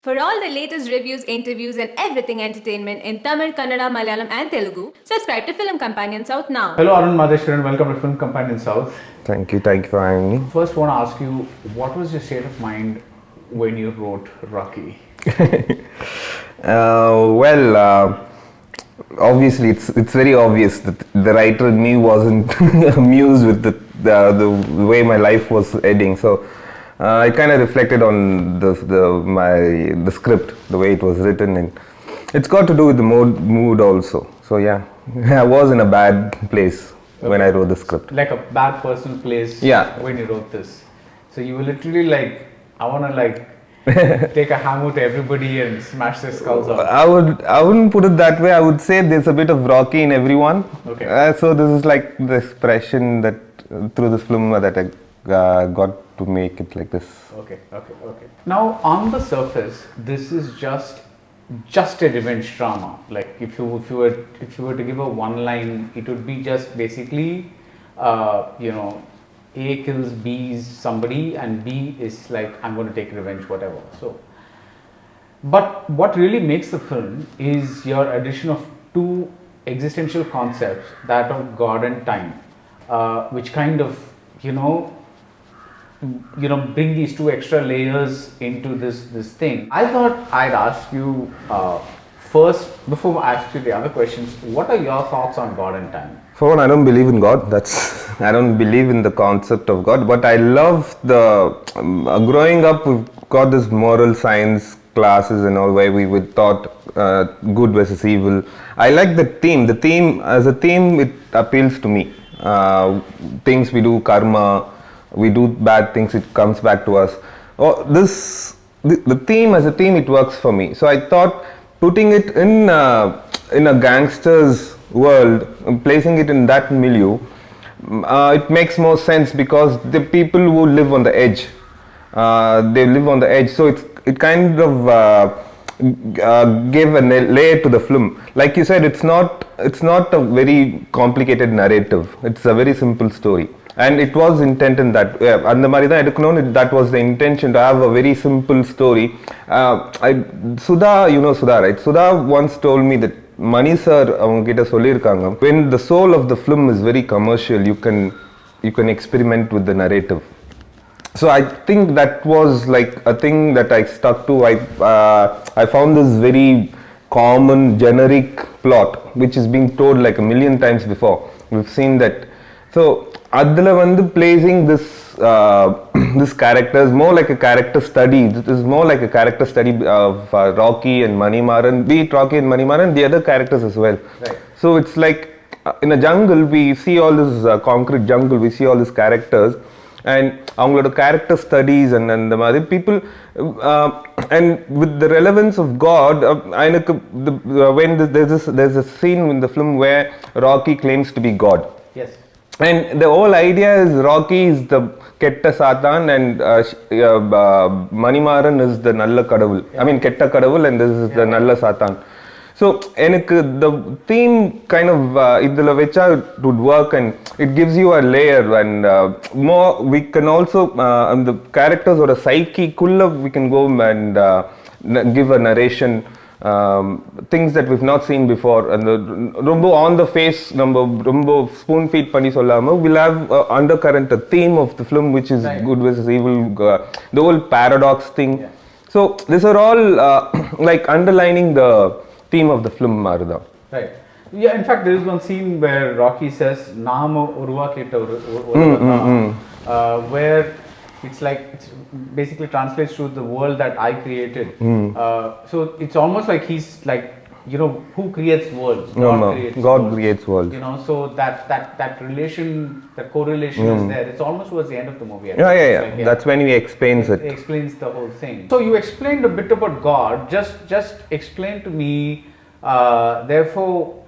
For all the latest reviews, interviews, and everything entertainment in Tamil, Kannada, Malayalam, and Telugu, subscribe to Film Companion South now. Hello, Arun Matheswaran. Welcome to Film Companion South. Thank you for having me. First, want to ask you, what was your state of mind when you wrote Rocky? Obviously, it's very obvious that the writer in me wasn't amused with the way my life was heading. So I kind of reflected on the script, the way it was written, and it's got to do with the mood also. So yeah, I was in a bad place when I wrote the script. Like a bad personal place. Yeah. When you wrote this, so you were literally like, I want to like take a hammer to everybody and smash their skulls out. I wouldn't put it that way. I would say there's a bit of Rocky in everyone. Okay. So this is like the expression that through this film that I got to make it like this. Okay. Now, on the surface, this is just a revenge drama. Like if you were to give a one line, it would be just basically, A kills B's somebody and B is like, I'm going to take revenge, whatever. So, but what really makes the film is your addition of two existential concepts, that of God and time, which kind of bring these two extra layers into this thing. I thought I'd ask you first, before I ask you the other questions, what are your thoughts on God and time? For one, I don't believe in God. I don't believe in the concept of God. But I love the growing up. We've got this moral science classes and all where we were taught good versus evil. I like the theme. The theme as a theme, it appeals to me. Things we do, karma. We do bad things, it comes back to us. The theme as a theme, it works for me. So I thought putting it in a gangster's world, placing it in that milieu, it makes more sense because the people who live on the edge, they live on the edge. So it kind of gave a layer to the film. Like you said, it's not a very complicated narrative. It's a very simple story. And it was intent in that. That was the intention, to have a very simple story. Sudha, Sudha, right? Sudha once told me that Mani sir, when the soul of the film is very commercial, you can experiment with the narrative. So I think that was like a thing that I stuck to. I found this very common, generic plot, which is being told like a million times before. We've seen that. So adla placing this this character is more like a character study. It is more like a character study of Rocky and Manimaran, be it Rocky and Manimaran, the other characters as well. Right. So it's like in a jungle, we see all this concrete jungle, we see all these characters, and avangaloda character studies and the other people, and with the relevance of God, when there's a scene in the film where Rocky claims to be God. Yes. And the whole idea is Rocky is the Ketta Satan and Manimaran is the Nalla Kadavul. Yeah. I mean Ketta Kadavul and this is the Nalla Satan. So the theme kind of idhula vecha would work and it gives you a layer and more. We can also the characters or a psyche kulla we can go and give a narration. Things that we've not seen before, and rumbo on the face, rumbo spoon feed panni sollama, we'll have undercurrent, a theme of the film which is right. Good versus evil, the whole paradox thing. Yeah. So these are all like underlining the theme of the film, Marudha. Right. Yeah. In fact, there is one scene where Rocky says "Naama uruva ketta where it's like it's basically translates to the world that I created. So it's almost like he's like, who creates worlds? God creates worlds. So that relation, that correlation is there. It's almost towards the end of the movie. Yeah. Like, that's when he explains it. It explains the whole thing. So you explained a bit about God. Just explain to me. Therefore,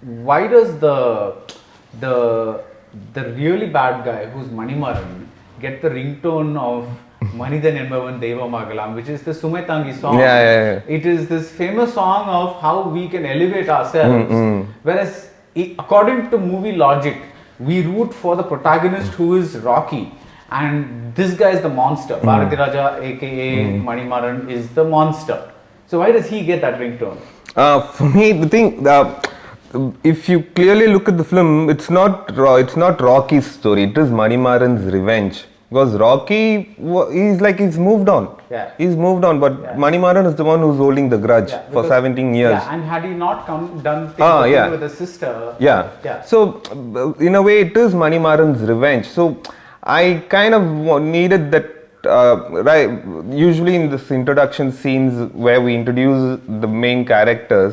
why does the really bad guy who's Manimaran get the ringtone of Manidan Enbavan Deva Magalam, which is the Sumetangi song. Yeah. It is this famous song of how we can elevate ourselves. Whereas, according to movie logic, we root for the protagonist who is Rocky. and this guy is the monster. Bharatiraja aka Manimaran is the monster. So why does he get that ringtone? For me, the thing, if you clearly look at the film, it's not Rocky's story. It is Manimaran's revenge. Because Rocky, he's moved on. Yeah. He's moved on, but Manimaran is the one who's holding the grudge for 17 years. Yeah, and had he not done things with his sister. Yeah. So, in a way, it is Manimaran's revenge. So, I kind of needed that. Right. Usually, in this introduction scenes where we introduce the main characters,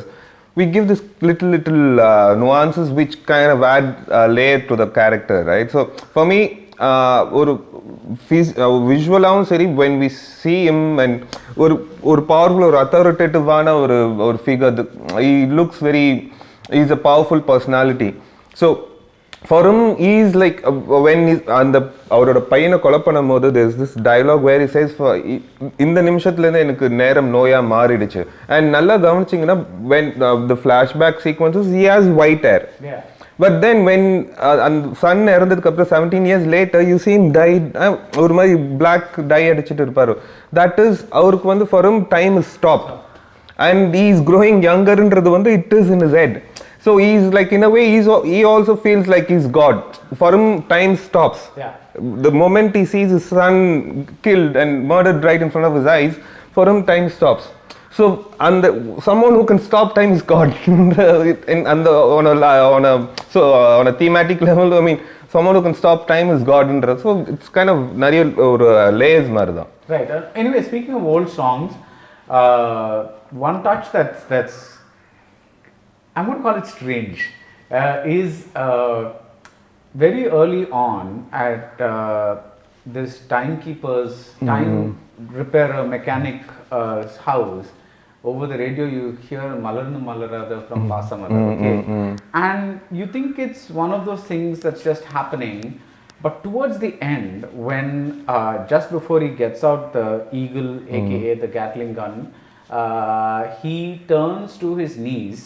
we give this little nuances which kind of add layer to the character, right? So, for me, visual சரி, when we see him and ஒரு powerful or authoritative ஆன ஒரு figure, he looks he's a powerful personality. So for him, he's like when he's அவரோட பையனை கொலை பண்ணும்போது there's this dialogue where he says, இந்த நிமிஷத்துல இருந்து எனக்கு நேரம் நோயா மாறிடுச்சு. And நல்லா கவனிச்சீங்கன்னா when the flashback sequences, he has white hair. Yeah. But then when son இறந்ததுக்கு அப்புறம் 17 years later, you see him died, ஒரு மாதிரி black dye அடிச்சிட்டு இருப்பாரு. That is, அவருக்கு வந்து for him time is stopped. And he is growing younger ன்றது வந்து it is in his head. So he's like, in a way, he also feels like he's God. For him, time stops. Yeah. The moment he sees his son killed and murdered right in front of his eyes, for him, time stops. So, someone who can stop time is God. On a thematic level, I mean, someone who can stop time is God. So, it's kind of layers. Right. Anyway, speaking of old songs, one touch that's I'm going to call it strange, is very early on at this timekeeper's, time repairer mechanic house. Over the radio, you hear Malarnu Malarada from Pasamala, okay? And you think it's one of those things that's just happening, but towards the end, when just before he gets out the eagle, aka the Gatling gun, he turns to his niece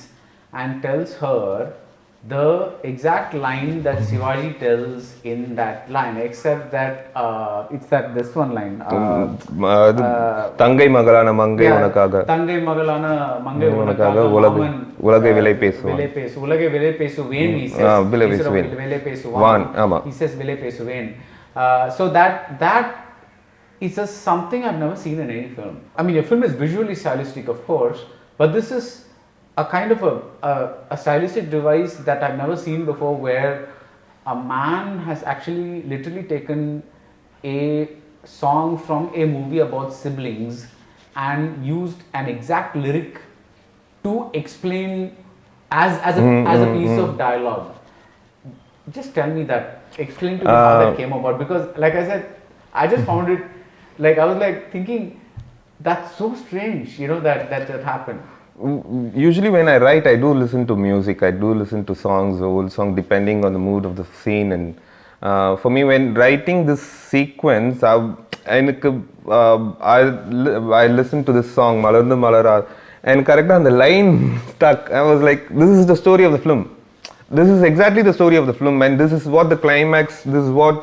and tells her the exact line that Shivaji tells in that line, except that it's this one line. தங்கை மகளான மங்கை உனக்காக, தங்கை மகளான மங்கை உனக்காக உலகை விலை பேசுவான், உலகை விலை பேசுவேன், he says. விலை பேசுவான், he says விலை பேசுவேன். So that is just something I've never seen in any film. I mean, your film is visually stylistic, of course, but this is a kind of a stylistic device that I've never seen before, where a man has actually literally taken a song from a movie about siblings and used an exact lyric to explain as a piece of dialogue. Just tell me that, explain to me how that came about, because like I said, I just found it, like I was like thinking, that's so strange, that happened. Usually when I write, I do listen to music, I do listen to songs, old song, depending on the mood of the scene. And for me, when writing this sequence, I listened to this song, Malarnu Malara, and correct on the line stuck. I was like, this is the story of the film. This is exactly the story of the film, and this is what the climax, this is what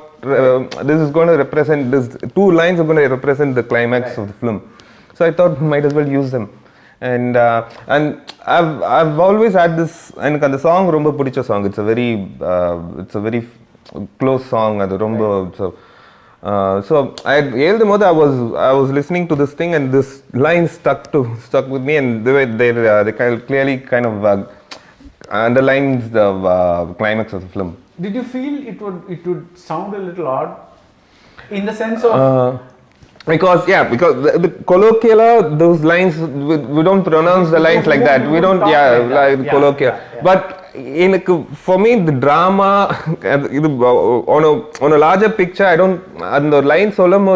this is going to represent. This 2 lines are going to represent the climax of the film. So I thought, might as well use them. And I've always had this, and the song romba pidicha song. It's a very close song. So I was listening to this thing, and this line stuck with me, and they clearly kind of underlines the climax of the film. Did you feel it would sound a little odd, in the sense of? Because the colloquial, those lines, we don't pronounce the lines like that. We don't, like colloquial. But for me, the drama, on a larger picture, I don't, and the line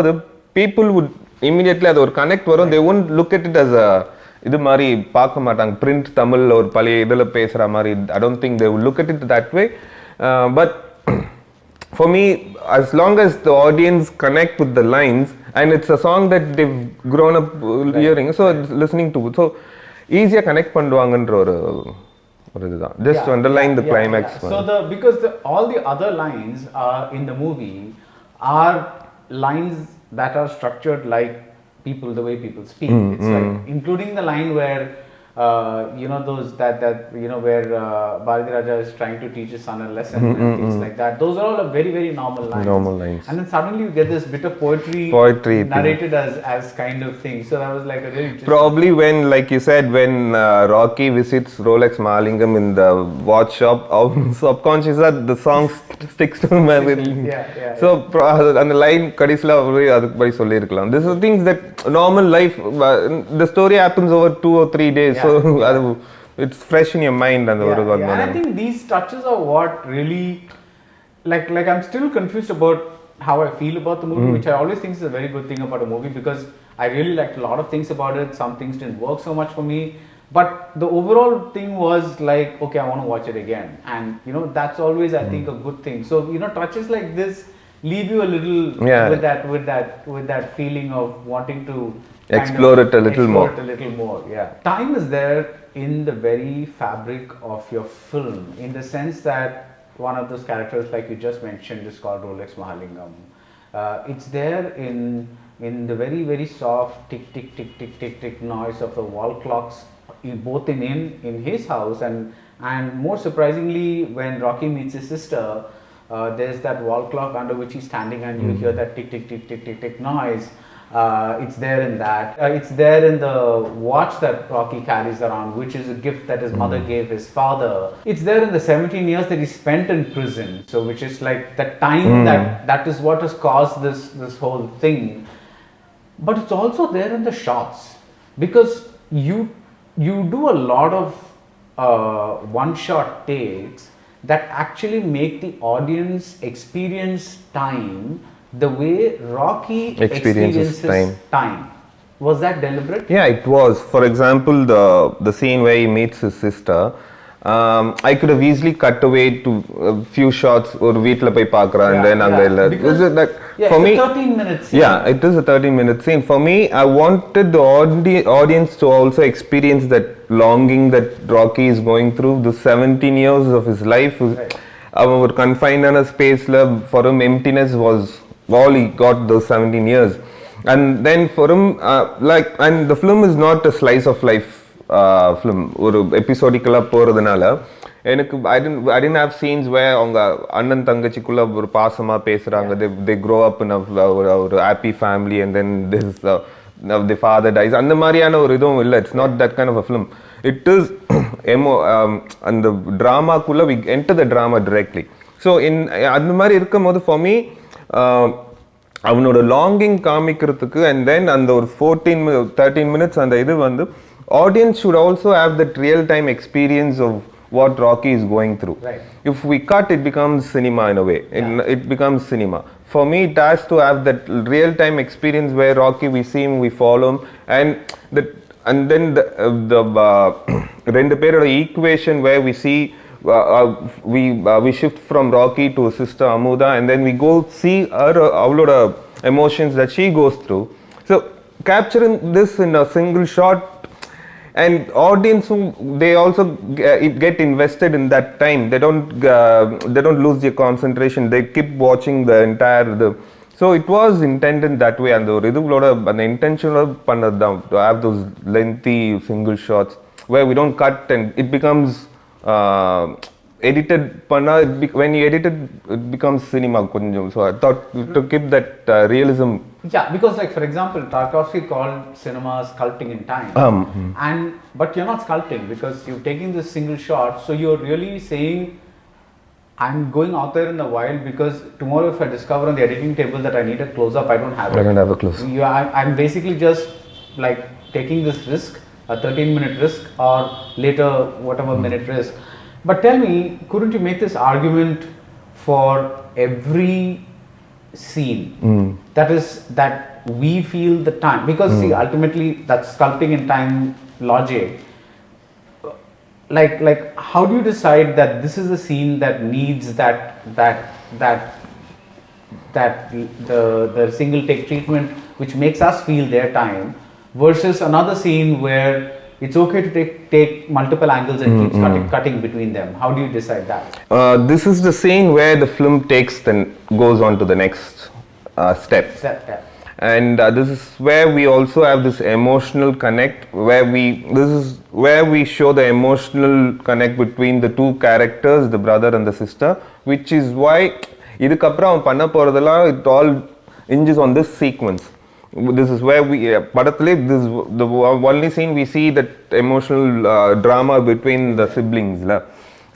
the people would immediately connect, they wouldn't look at it as a இது மாதிரி பார்க்க மாட்டாங்க, print Tamil ஒரு பழைய இதில் பேசுகிற மாதிரி. I don't think they would look at it that way. But for me, as long as the audience connect with the lines, and it's a song that they've grown up hearing, so listening to, so easier connect பண்ணுவாங்கன்ற ஒரு இதுதான், just to underline the climax. So because all the other lines in the movie are lines that are structured like people, the way people speak. It's like, including the line where, those that where Bharati Raja is trying to teach his son a lesson and things like that. Those are all a very, very normal lines. Normal lines. And then suddenly you get this bit of poetry narrated as kind of thing. So that was like a really interesting. Probably when, like you said, when Rocky visits Rolex Mahalingam in the watch shop, subconsciously the song sticks to him. So and the line kadisla adukku padi solli irkalam. These are things that normal life, the story happens over 2 or 3 days. So it's fresh in your mind. And I think these touches are what really, like I'm still confused about how I feel about the movie, which I always think is a very good thing about a movie, because I really liked a lot of things about it. Some things didn't work so much for me, but the overall thing was like, okay, I want to watch it again, and that's always, I think, a good thing. So touches like this leave you a little with that feeling of wanting to explore it a little more. Time is there in the very fabric of your film, in the sense that one of those characters, like you just mentioned, is called Rolex Mahalingam. It's there in the very, very soft tick tick tick tick tick tick noise of the wall clocks, both in his house, and more surprisingly, when Rocky meets his sister, there's that wall clock under which he's standing, and you hear that tick tick tick tick tick tick noise. It's there in that. It's there in the watch that Rocky carries around, which is a gift that his mother gave his father. It's there in the 17 years that he spent in prison. So, which is like the time that is what has caused this whole thing. But it's also there in the shots, because you do a lot of one-shot takes that actually make the audience experience time the way Rocky experiences time. Was that deliberate? Yeah, it was. For example, the scene where he meets his sister, I could have easily cut away to a few shots or veetla poi paakra and then because for me, it's a 13-minute scene. Yeah, it is a 13-minute scene. For me, I wanted the audience to also experience that longing that Rocky is going through. The 17 years of his life, our confined in a space, for him emptiness was all he got those 17 years. And then for him, and the film is not a slice of life film, or episodical போறதுனால I didn't have scenes where அவங்க அண்ணன் தங்கச்சிக்குள்ள ஒரு பாசமா பேசுறாங்க, they grow up in a happy family, and then this the father dies, அந்த மாதிரியான ஒரு இதுவும் இல்ல. It's not that kind of a film. It is and the drama kulla we enter the drama directly. So in அந்த மாதிரி இருக்கும்போது for me, அவனோட longing காமிக்கிறதுக்கு, and then அந்த ஒரு 13 minutes அந்த இது வந்து audience should also have that real time experience of what Rocky is going through. Right. If we cut, it becomes cinema in a way. It becomes cinema. For me, it has to have that real time experience where Rocky, we see him, we follow him, and then the rendu peroda equation where we see we shift from Rocky to sister Amuda, and then we go see her avaloda emotions that she goes through. So capturing this in a single shot, and audience, they also get invested in that time. They don't lose their concentration. They keep watching the entire so it was intended that way, and the intention to have those lengthy single shots where we don't cut, and it becomes edited when you edit it, it becomes cinema konjam. So I thought to keep that realism. Yeah, because like for example, Tarkovsky called cinema sculpting in time, but you're not sculpting, because you're taking this single shot. So you're really saying, I'm going out there in the wild, because tomorrow if I discover on the editing table that I need a close up, I don't have it. I don't have a close up. I'm basically just like taking this risk, a 13-minute risk, or later whatever minute risk. But tell me, couldn't you make this argument for every scene? That we feel the time, because see, ultimately that's sculpting in time logic. Like how do you decide that this is a scene that needs the single take treatment, which makes us feel their time, versus another scene where it's okay to take multiple angles and keeps cutting between them? How do you decide that? This is the scene where the film takes then goes on to the next step. And this is where we also have this emotional connect, this is where we show the emotional connect between the two characters, the brother and the sister, which is why idukapra avan panna poradala it all hinges on this sequence. This is where we padathile this is the only scene we see that emotional drama between the siblings la.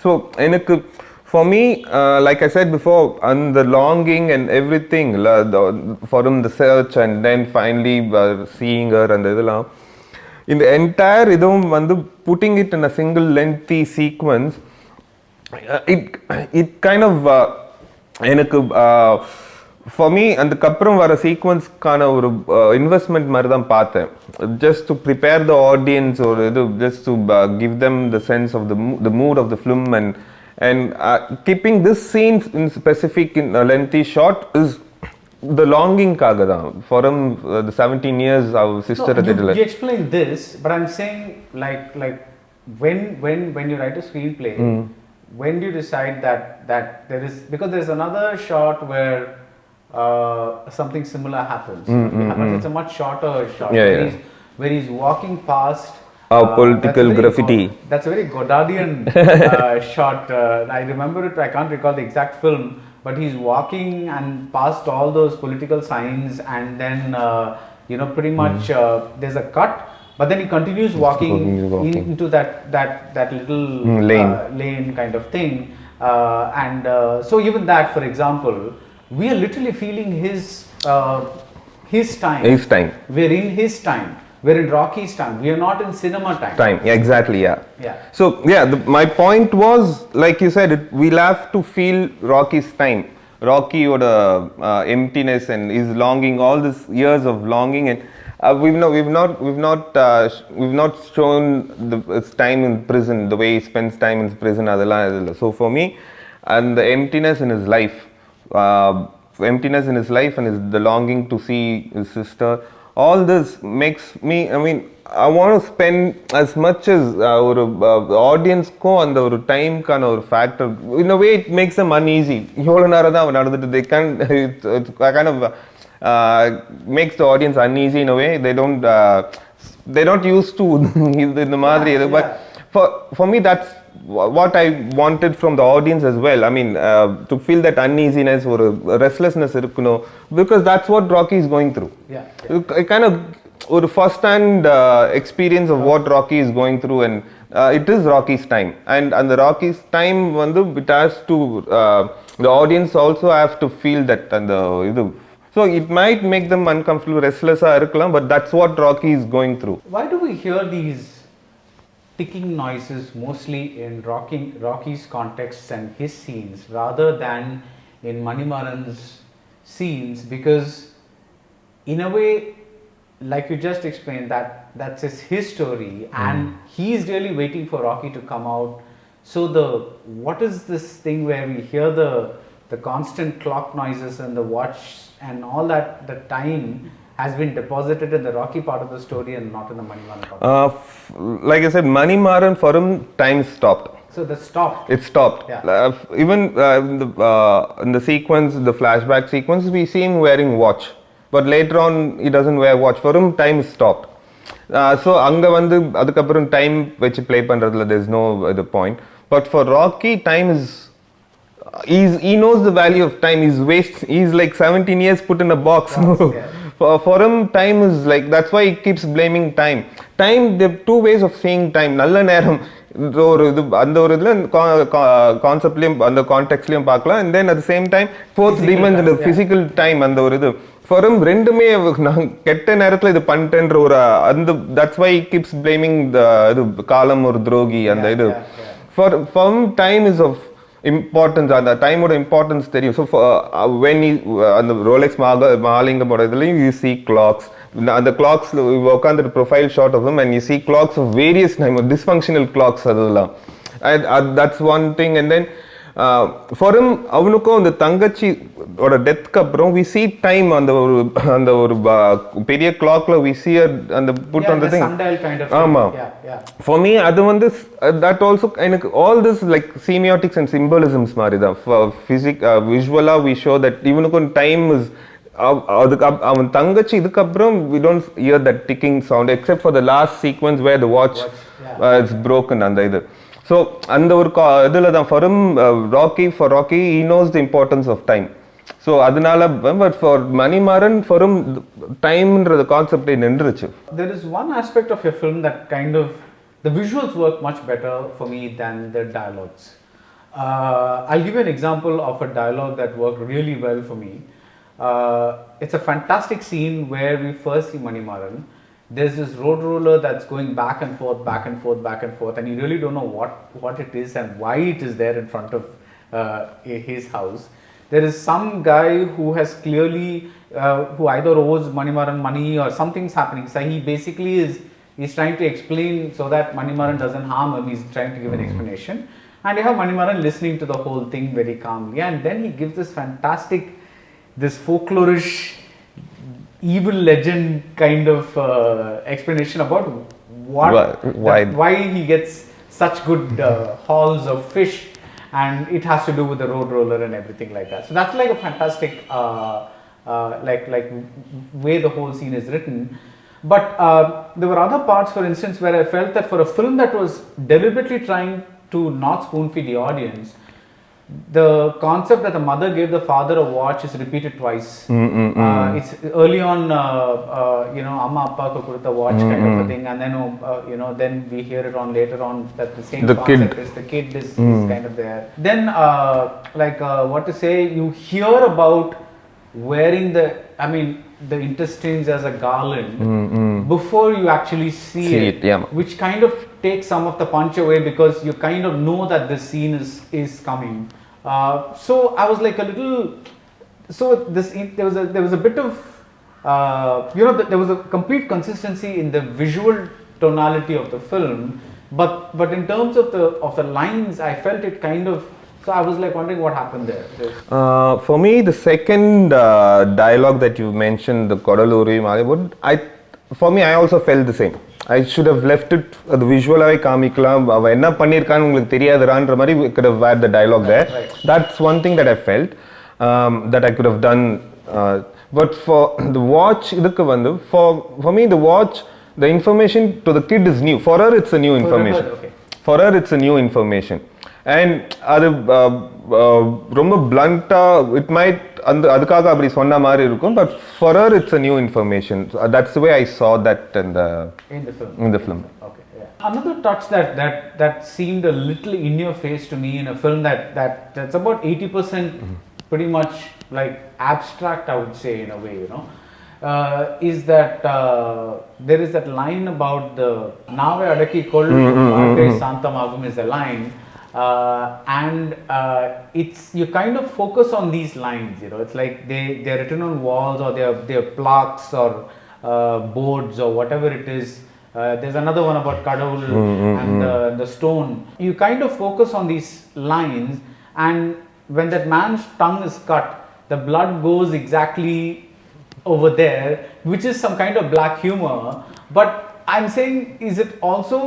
So enakku for me, like I said before, and the longing and everything, for him the search and then finally seeing her and idella, in the entire idum vandu putting it in a single lengthy sequence, it kind of enakku for me and kapram vara sequence kana oru investment mari dhaan paathen, just to prepare the audience or just to give them the sense of the mood of the film, and keeping this scene in specific in a lengthy shot is the longing kagada for him, the 17 years our sister you explain this, but I'm saying like when you write a screenplay, when do you decide that there is, because there's another shot where something similar happens, but it's a much shorter shot, where he's walking past political graffiti. That's a very Godardian shot. I remember it, I can't recall the exact film, but he's walking and past all those political signs, and then pretty much there's a cut, but then he continues walking. Into that little lane kind of thing, and so even that, for example, we are literally feeling his time. We're in his time. We're in Rocky's time. We are not in cinema time. Yeah, exactly. Yeah. So my point was, like you said, we'll have to feel Rocky's time. Rocky or the emptiness and his longing, all these years of longing, and we've not shown his time in prison, the way he spends time in prison. So for me, and the emptiness in his life, and the longing to see his sister. All this makes me, I want to spend as much as our audience ko and our time kind of factor. In a way, it makes them uneasy. They can, it kind of makes the audience uneasy in a way. They're not used to the madri. But for me, that's what I wanted from the audience as well. To feel that uneasiness or restlessness, because that's what Rocky is going through. Kind of or first-hand experience of what Rocky is going through, and it is Rocky's time, and the Rocky's time, it has to the audience also have to feel that, and so it might make them uncomfortable, restless, but that's what Rocky is going through. Why do we hear these ticking noises mostly in Rocky's contexts and his scenes rather than in Manimaran's scenes? Because in a way, like you just explained, that's his story, and he's really waiting for Rocky to come out. So what is this thing where we hear the constant clock noises and the watch and all that, the time has been deposited in the Rocky part of the story and not in the Manimaran part? Like I said, Manimaran, for him, time stopped. So that stopped? It stopped. Even in the sequence, the flashback sequence, we see him wearing watch. But later on, he doesn't wear watch. For him, time stopped. So, anga adukapram time vechi play pandradhula, there's no other point. But for Rocky, time is, he knows the value of time. He's like 17 years put in a box. For him, time is like, that's why he keeps blaming time. Time, there are two ways of seeing time. Nalla neram, அந்த ஒரு இதுல கான்செப்ட்லயும் அந்த கான்டெக்ட்லயும் பார்க்கலாம், and then at the same time fourth dimension, the physical time, அந்த ஒரு இது for him ரெண்டுமே நான் கெட்ட நேரத்துல இது பண்ணிட்டேன்ற ஒரு அந்த, that's why he keeps blaming the இது காலம் ஒரு துரோகி அந்த இது. For him, time is of importance, அந்த டைமோட இம்பார்ட்டன்ஸ் தெரியும். ஸோ when he அந்த ரோலெக்ஸ் மகாலிங்கமோட இதுலையும் you see clocks, அந்த clocks உட்காந்துட்டு profile shot of them, and you see clocks of various time, dysfunctional clocks, அதெல்லாம். That's one thing. And then for him, அவனுக்கும் அந்த தங்கச்சியோட டெத்க்கு அப்புறம் we see time, அந்த ஒரு பெரிய clockல we see அந்த put on the thing, sundial kind of ஆமா. For me, அது வந்து that also எனக்கு all this like semiotics and symbolisms மாதிரி தான். Visually we show that இவனுக்கும் time is அவன் தங்கச்சி இதுக்கப்புறம் we don't hear that ticking sound except for the last sequence where the watch is broken அந்த இது. So அந்த ஒரு இதுல தான் for him Rocky he knows the importance of time. So அதனால but for Manimaran for him timeன்ற concept நின்றுச்சு. There is one aspect of your film that kind of the visuals work much better for me than the dialogues. I'll give you an example of a dialogue that worked really well for me. It's a fantastic scene where we first see Manimaran. There's this road roller that's going back and forth, and you really don't know what it is and why it is there in front of his house. There is some guy who has clearly, who either owes Manimaran money or something's happening. So he basically is trying to explain so that Manimaran doesn't harm him. He's trying to give an explanation. And you have Manimaran listening to the whole thing very calmly. And then he gives this fantastic, this folklorish, evil legend kind of explanation about why he gets such good hauls of fish, and it has to do with the road roller and everything like that. So that's like a fantastic like way the whole scene is written. But there were other parts, for instance, where I felt that for a film that was deliberately trying to not spoon feed the audience, the concept that the mother gave the father a watch is repeated twice. It's early on, amma appa ko kudutha watch kind of a thing, and then then we hear it on later on that the same concept is the kid is kind of there. Then what to say, you hear about wearing the intestines as a garland before you actually see it, which kind of takes some of the punch away because you kind of know that this scene is coming. So I was like a little, there was a bit of there was a complete consistency in the visual tonality of the film, but in terms of the lines, I felt it kind of. So I was like wondering what happened there. For me, the second dialogue that you mentioned, the Kodaluri Malibud, for me I also felt the same. I should have left it the visual காமிக்கலாம் அவ என்ன பண்ணிருக்கான்னு உங்களுக்கு தெரியாதுறான்ற மாதிரி we could have had the dialogue there. That's one thing that I felt that I could have done. But for the watch இதுக்கு வந்து for me the watch, the information to the kid is new. For her it's a new information. For her it's a new information. And அது ரொம்ப blunt-ஆ it might அதுக்காக அப்படி சொன்ன மாதிரி இருக்கும், but for her it's a new information. So that's the way I saw that in the film. Okay, yeah. Another touch that seemed a little in your face to me in a film that's about 80% pretty much like abstract, I would say, in a way, is that there is that line about the Nave Adaki Kol Santamagum is the line. And it's you kind of focus on these lines, it's like they're written on walls or they're plaques or boards or whatever it is. There's another one about Kadavul and the stone. You kind of focus on these lines, and when that man's tongue is cut, the blood goes exactly over there, which is some kind of black humor. But I'm saying, is it also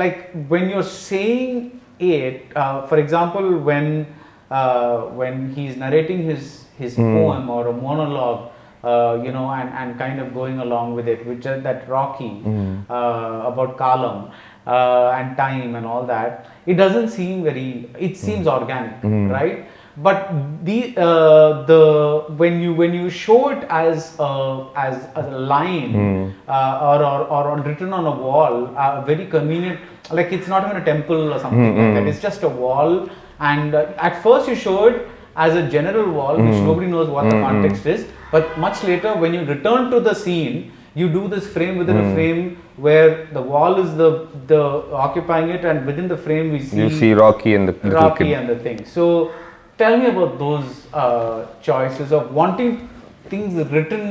like when you're saying it, for example, when he's narrating his poem or a monologue, and kind of going along with it, which is that Rocky about Kalam and time and all that, it doesn't seem it seems organic, right? But when you show it as a line or written on a wall, very convenient. Like it's not even a temple or something like that. It's just a wall, and at first you show it as a general wall, which nobody knows what the context is. But much later, when you return to the scene, you do this frame within a frame where the wall is the occupying it, and within the frame we see Rocky and the little kid. And the thing. So tell me about those choices of wanting things written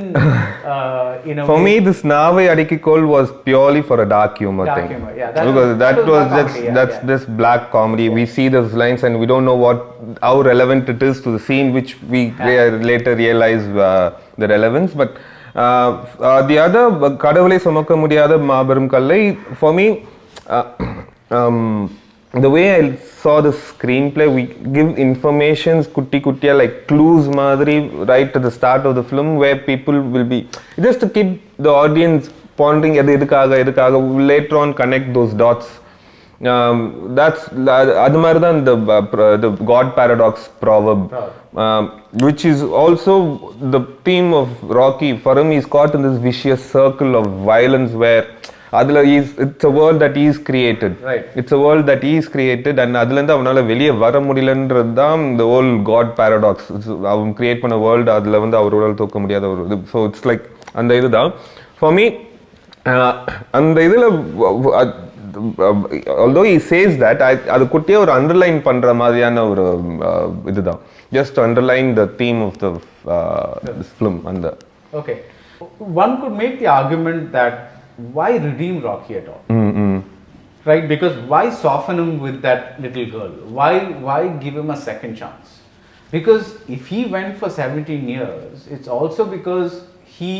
in a for way. me, this Nave Adiki Kol was purely for a dark humor thing. Humor, yeah, because that was that's this black comedy. We see those lines and we don't know how relevant it is to the scene, which we later realize the relevance. But the other Kadavulai Sumakka Mudiyatha Maabarum Kallai, for me, the way I saw the screenplay, we give informations kutti kuttiya like clues madri right at the start of the film, where people will be just to keep the audience pondering edukaga later on connect those dots. That's adu mari than the God paradox proverb, which is also the theme of Rocky. For him, he's caught in this vicious circle of violence where it's a world that he's created. Right. It's a world that he's created, and அதுலேருந்து அவனால வெளியே வர முடியலன்றது தான் the whole God paradox. அவன் create பண்ண world அதில் வந்து அவரோட தூக்க முடியாத ஒரு இது. ஸோ இட்ஸ் லைக் அந்த இதுதான் ஃபார் மீ. அந்த இதில் although he says that, அது குட்டியே ஒரு அண்டர்லைன் பண்ற மாதிரியான ஒரு இதுதான், just underline the theme of the this film. And okay, one could make the argument that why redeem Rocky at all? Right? Because why soften him with that little girl? Why give him a second chance? Because if he went for 17 years, it's also because he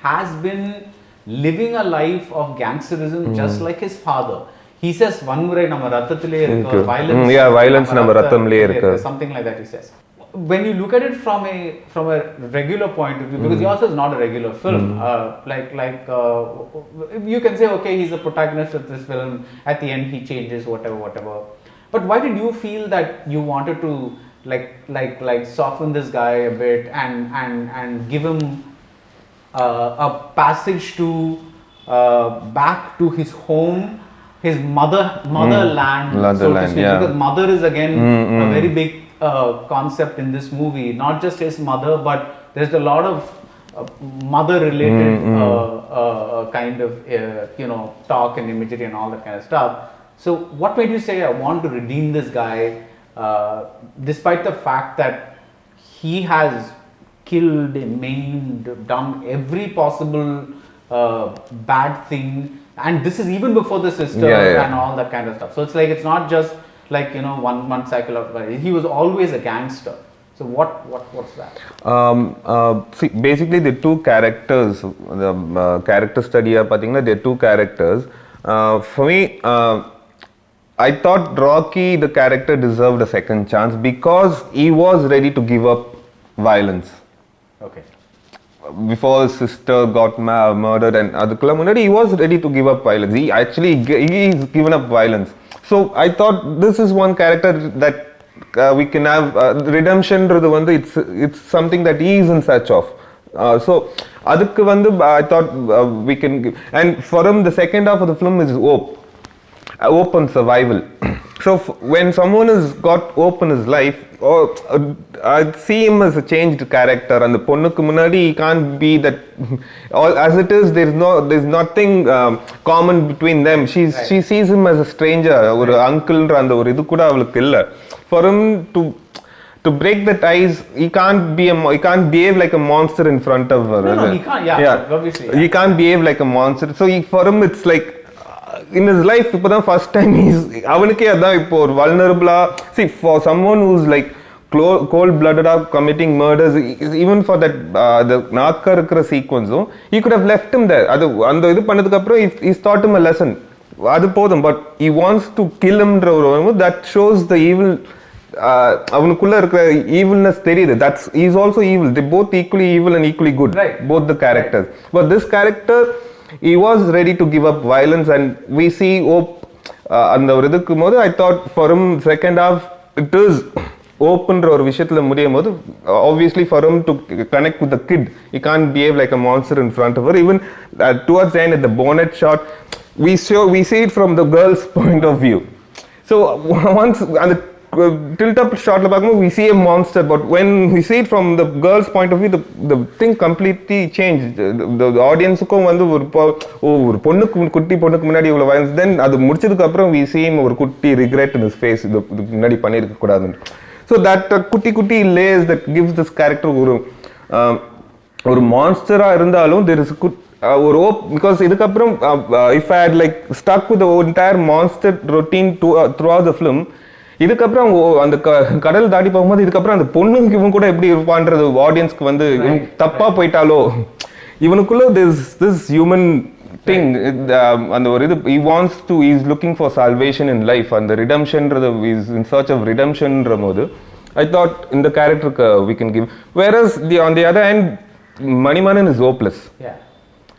has been living a life of gangsterism just like his father. He says one murai nama rathathile irukku, violence, violence nama rathamle irukku, something like that he says. When you look at it from a regular point of view, because yours is not a regular film, you can say, okay, he's a protagonist of this film, at the end he changes whatever. But why did you feel that you wanted to like soften this guy a bit and give him a passage to back to his home, his motherland, so to speak, because mother is again a very big concept in this movie. Not just his mother, but there's a lot of mother related kind of talk and imagery and all that kind of stuff. So what made you say, I want to redeem this guy, despite the fact that he has killed, maimed, done every possible bad thing, and this is even before the sister and all that kind of stuff. So it's like, it's not just like one cycle of life. He was always a gangster. So what's that? See, basically the two characters, the character study pathina, there are two characters. For me, I thought Rocky, the character, deserved a second chance because he was ready to give up violence. Okay. Before his sister got murdered and adukula munadi, he was ready to give up violence. He's given up violence. So I thought this is one character that we can have redemption. It's something that he is in search of. So adukku vandu I thought we can give, and for him the second half of the film is hope and survival. So when someone has got hope in his life, I see him as a changed character, and the ponnukku munadi he can't be that all as it is. There's nothing common between them. She sees him as a stranger, or uncle and or idu kuda avalukku illa. For him to break the ties, he can't behave like a monster in front of her. No, he can't. Obviously. He can't behave like a monster. So for him it's like, in his life இப்போதான் first time அவனுக்கே அதான் இப்போ ஒரு vulnerable. See, for someone who's like cold blooded up committing murders, even for that the நாக்க இருக்கிற sequence, he could have left him there. அது அந்த இது பண்ணதுக்கு அப்புறம் he's taught him a lesson, அது போதும். But he wants to kill him, that shows the evil. அவனுக்குள்ள இருக்கிற evilness தெரியுது. He's also evil. They both equally evil and equally good, right? Both the characters, right. But this character, he was ready to give up violence, and we see hope அந்த ஒரு இதுக்கு போது I thought for him second half it is openன்ற ஒரு விஷயத்துல முடியும் போது, obviously for him to connect with the kid, he can't behave like a monster in front of her. Even towards the end at the bonnet shot, we see it from the girl's point of view. So once அந்த tilt up shot la paakumbodhu we see a monster, but when we see it from the girl's point of view, the thing completely changed. The audience ku vandu ஒரு பொண்ணுக்கு குட்டி பொண்ணுக்கு முன்னாடி இவ்வளவு violence, then அது முடிச்சதுக்கு அப்புறம் we see him ஒரு குட்டி regret in his face, இது முன்னாடி பண்ணிருக்க கூடாது. So that குட்டி layers that gives this character ஒரு monster-ஆ இருந்தாலும் there is ஒரு hope, because இதுக்கப்புறம் if I had like stuck with the entire monster routine throughout the film, இதுக்கப்புறம் அந்த கடல் தாண்டி போகும்போது இதுக்கப்புறம் அந்த பொண்ணுக்கு இவன் கூட எப்படி இருப்பான்றது ஆடியன்ஸ்க்கு வந்து தப்பா போயிட்டாலோ, இவனுக்குள்ள this human thing. And he wants to, he's looking for salvation in life, and the redemption, he's in search of redemption. I thought in the character we can give. Whereas on the other hand, Manimanan is hopeless. Yeah.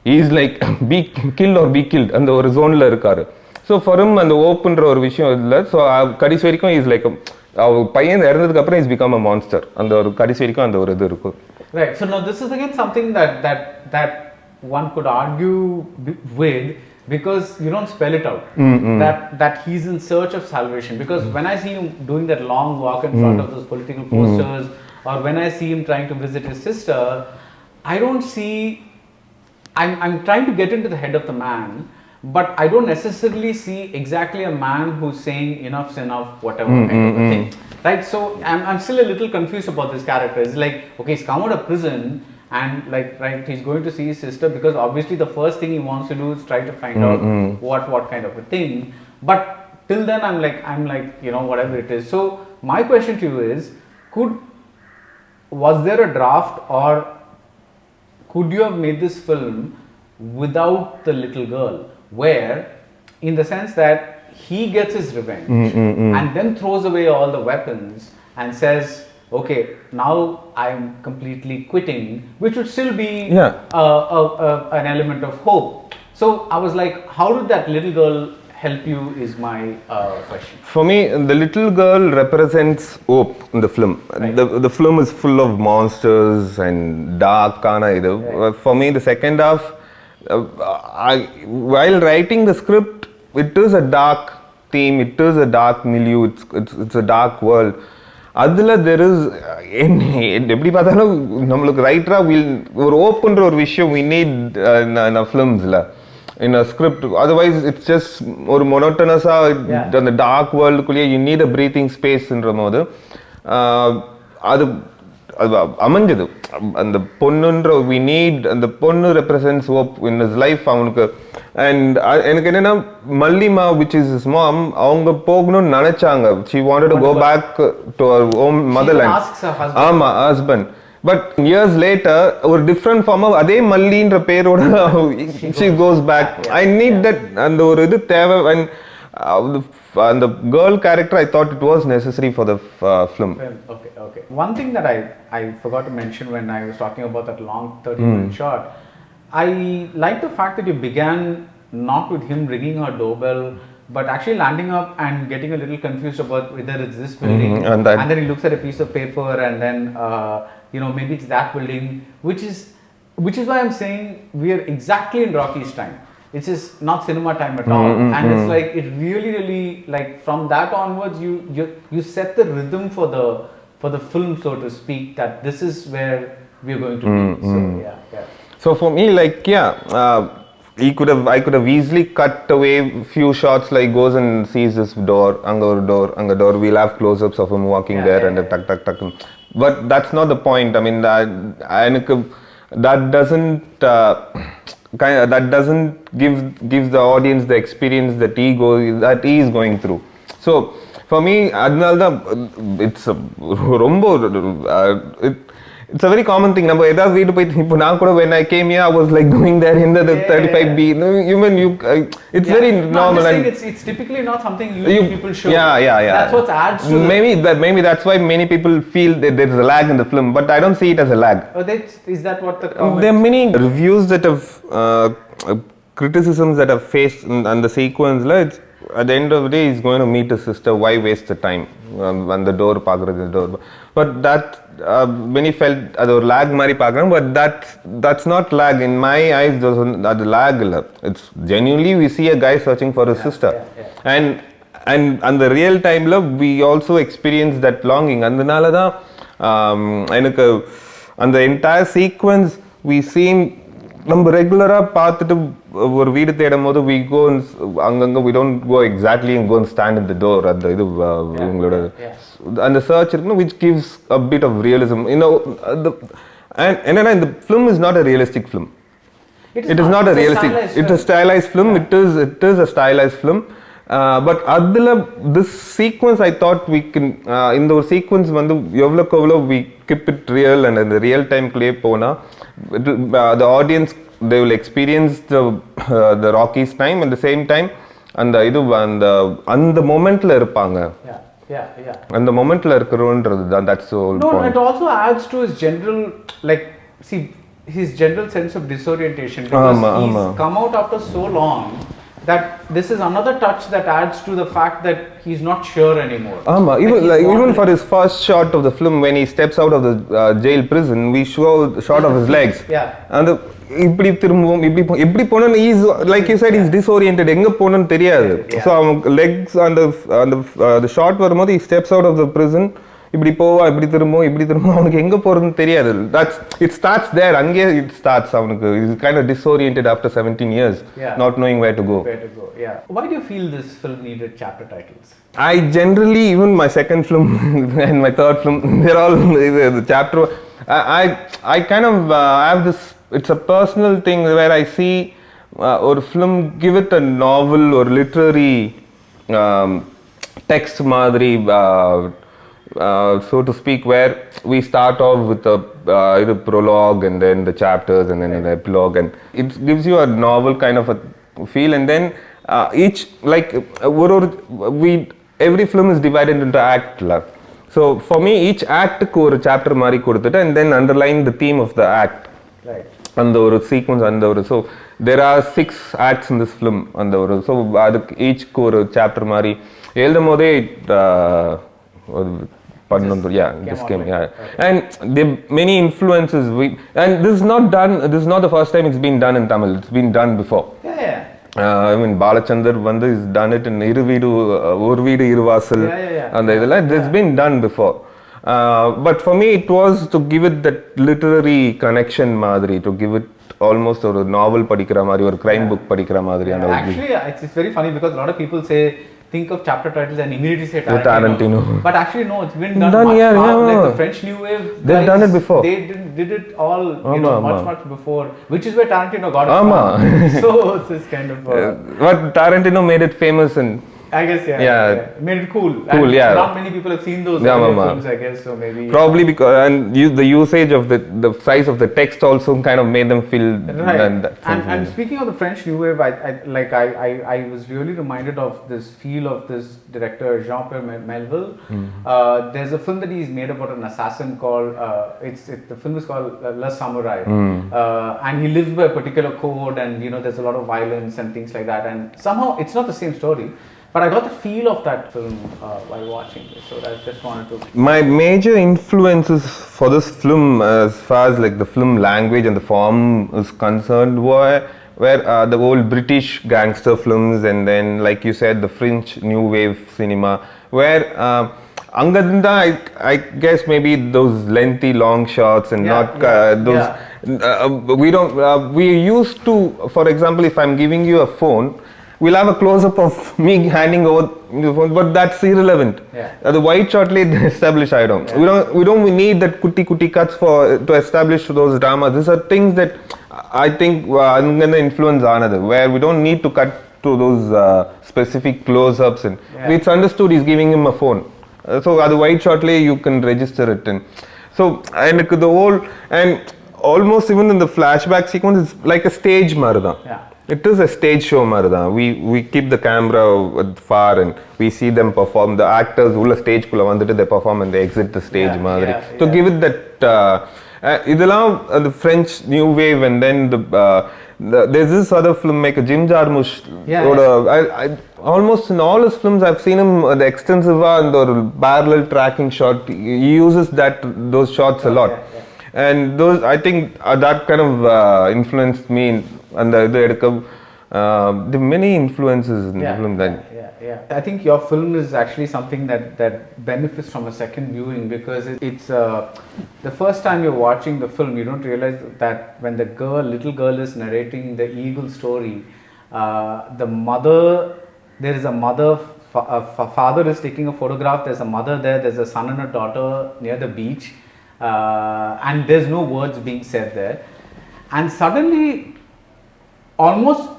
He's like, be killed or be killed. And the zone la irukkaru. So for him, and the open or விஷயம் இல்ல. So கடைசி வரைக்கும் he's like பையன் இறந்ததுக்கு அப்புறம் he's become a monster. அந்த ஒரு கடைசி வரைக்கும் அந்த ஒரு இது இருக்கும். Right. So now this is again something that one could argue with, because you don't spell it out. That he's in search of salvation. Because when I see him doing that long walk in front of those political posters, or when I see him trying to visit his sister, I don't see. I'm trying to get into the head of the man, but I don't necessarily see exactly a man who's saying enough's enough, whatever kind of a thing. Right? So I'm still a little confused about this character. It's like, okay, he's come out of prison, and like, right, he's going to see his sister, because obviously the first thing he wants to do is try to find out what kind of a thing. But till then, I'm like, you know, whatever it is. So my question to you is, was there a draft, or could you have made this film without the little girl, where, in the sense that he gets his revenge and then throws away all the weapons and says, okay, now I'm completely quitting, which would still be an element of hope. So I was like, how did that little girl help you, is my question. For me, the little girl represents hope in the film. Right. The film is full of monsters and dark kind of. Right. For me, the second half, while writing the script, it is a dark theme, it is a dark milieu, it's a dark world. அதில் there is எப்படி பார்த்தாலும் நம்மளுக்கு ரைட்டராக ஒரு ஓப்பன்ற ஒரு விஷயம் we need in a filmsல, in a script. Otherwise it's just ஒரு monotonous-ஆக அந்த dark world-குள்ளேயே you need a breathing space-ன்ற போது அது அமைஞ்சது. அந்த பொண்ணுன்ற we need, அந்த பொண்ணு represents hope in his life அவனுக்கு. And எனக்கு என்னன்னா, மல்லிமா which is his mom, அவங்க போகணும்னு நினைச்சாங்க. She wanted to go back to her home motherland. She asks her husband. ஆமா, husband. But years later, ஒரு different form of அதே மல்லின்ற பேரோட she goes back. I need that, அந்த ஒரு இது தேவை. And the girl character, I thought it was necessary for the film. Okay. One thing that I forgot to mention when I was talking about that long 30-minute shot, I like the fact that you began not with him ringing her doorbell, but actually landing up and getting a little confused about whether it's this building, and then he looks at a piece of paper, and then you know, maybe it's that building, which is why I'm saying we are exactly in Rocky's time. It's just not cinema time at all, and it's like, it really like from that onwards you set the rhythm for the film, so to speak, that this is where we're going to be. So yeah. So for me, like, I could have easily cut away few shots, like goes and sees this door, anga door, we'll have close-ups of him walking there, and tuck. But that's not the point. I mean, that doesn't give the audience the experience that he is going through. So for me, it's a very common thing. Number either வீடு போய் இப்போ நான் கூட when I came here, I was like going there in the 35B. No, even you, it's very normal. And it's typically not something people show. Yeah. That's what adds to maybe that's why many people feel that there is a lag in the film, but I don't see it as a lag. Is that what the comment? There are many reviews that have criticisms that have faced on the sequence. It's at the end of the day, he's going to meet his sister. Why waste the time? And the door, the door. But that when he felt அது ஒரு lag மாதிரி பார்க்கணும், but that's not lag in my eyes. அது lag இல்ல. It's genuinely we see a guy searching for his sister, and the real time we also experience that longing. அதனால தான் எனக்கு அந்த entire sequence we see நம்ம ரெகுலரா பார்த்துட்டு ஒரு வீடு தேடும் போது we go அங்கங்க we don't go exactly and go and stand in the door at the இது இவங்களோட அந்த search இருக்குன்னு, which gives a bit of realism, you know. And the film is not a realistic film. It is not a realistic. It's a stylized film. It is a stylized film. But this sequence, I thought we can in the sequence வந்து எவ்வளவுக்கு எவ்வளவு we keep it real and in the real time play போனா the audience they will experience the Rockies time at the same time அந்த மொமெண்ட்ல இருப்பாங்க. அந்த மொமெண்ட்ல இருக்கிறோன்றது தான், that's the whole point. It also adds to his general, like, see, his general sense of disorientation, because he's come out after so long that this is another touch that adds to the fact that he's not sure anymore. Even for his first shot of the film, when he steps out of the jail prison, we show a shot of his legs. And இப்படி திரும்பவும் இப்படி போனோம், is like you said, is disoriented, எங்க போனோம்னு தெரியாது. So அவங்க Lex அந்த short வரும்போது he steps out of the prison, இப்படி போவா, இப்படி திரும்பவும் அவனுக்கு எங்க போறதுன்னு தெரியாது. It starts there, அங்கே it starts. அவனுக்கு is kind of disoriented after 17 years, not knowing where to go. Why do you feel this film needed chapter titles? I generally, even my second film and my third film, they're all the chapter. I kind of have this, it's a personal thing where I see or film, give it a novel or literary text madri, so to speak, where we start off with a prologue and then the chapters and then an epilogue, and it gives you a novel kind of a feel. And then each, like, every film is divided into act. So for me, each act ku or chapter mari kodutittu, and then underline the theme of the act. Right. And the sequence and so there are 6 acts in this film, and so each ku or chapter mari eldamode just came. Okay. And there are many influences, and this is not the first time it's been done in Tamil. It's been done before. I mean, Balachandar Vandu has done it in Iruvidu, Urvidu Iruvasal, and it's been done before. But for me, it was to give it that literary connection madri, to give it almost a novel padikra madri or crime book padikra madri. Actually, it's very funny because a lot of people think of chapter titles and immediately say Tarantino. But actually, no, it's been done much like the French New Wave. They've done it before. They did it all much before, which is where Tarantino got it from. So it's this kind of. But Tarantino made it famous and. I guess made it cool. Not many people have seen those films, I guess, so maybe probably because the usage of the size of the text also kind of made them feel right. And speaking of the French New Wave, I was really reminded of this feel of this director Jean-Pierre Melville. There's a film that he's made about an assassin called the film is called Le Samurai, and he lives by a particular code, and there's a lot of violence and things like that, and somehow it's not the same story. But I got the feel of that film while watching this, so I just wanted to. My major influences for this film, as far as like the film language and the form is concerned, were the old British gangster films, and then, like you said, the French New Wave cinema, where Angadinda, I guess maybe those lengthy long shots and those. We used to, for example, if I'm giving you a phone, we'll have a close-up of me handing over the phone, but that's irrelevant. The wide shot late establish item. We don't need that kuti cuts to establish those dramas. These are things that I think gonna influence another, where we don't need to cut to those specific close-ups, and it's understood he's giving him a phone. So at the wide shot lay you can register it, and so and the whole, and almost even in the flashback sequence, it's like a stage marada. It is a stage show marada. We keep the camera far and we see them perform. The actors ulla stage kulla vandu they perform and they exit the stage madri. To give it that idella the French New Wave, and then there's this other filmmaker Jim Jarmusch. Almost in all his films I've seen him the extensive and the parallel tracking shot. He uses those shots a lot. And those, I think, that kind of influenced me, and the many influences in the film. I think your film is actually something that benefits from a second viewing, because it's the first time you're watching the film, you don't realize that when the little girl is narrating the eagle story, there is a mother. Father is taking a photograph. There's a mother there. There's a son and a daughter near the beach. And there's no words being said there, and suddenly, almost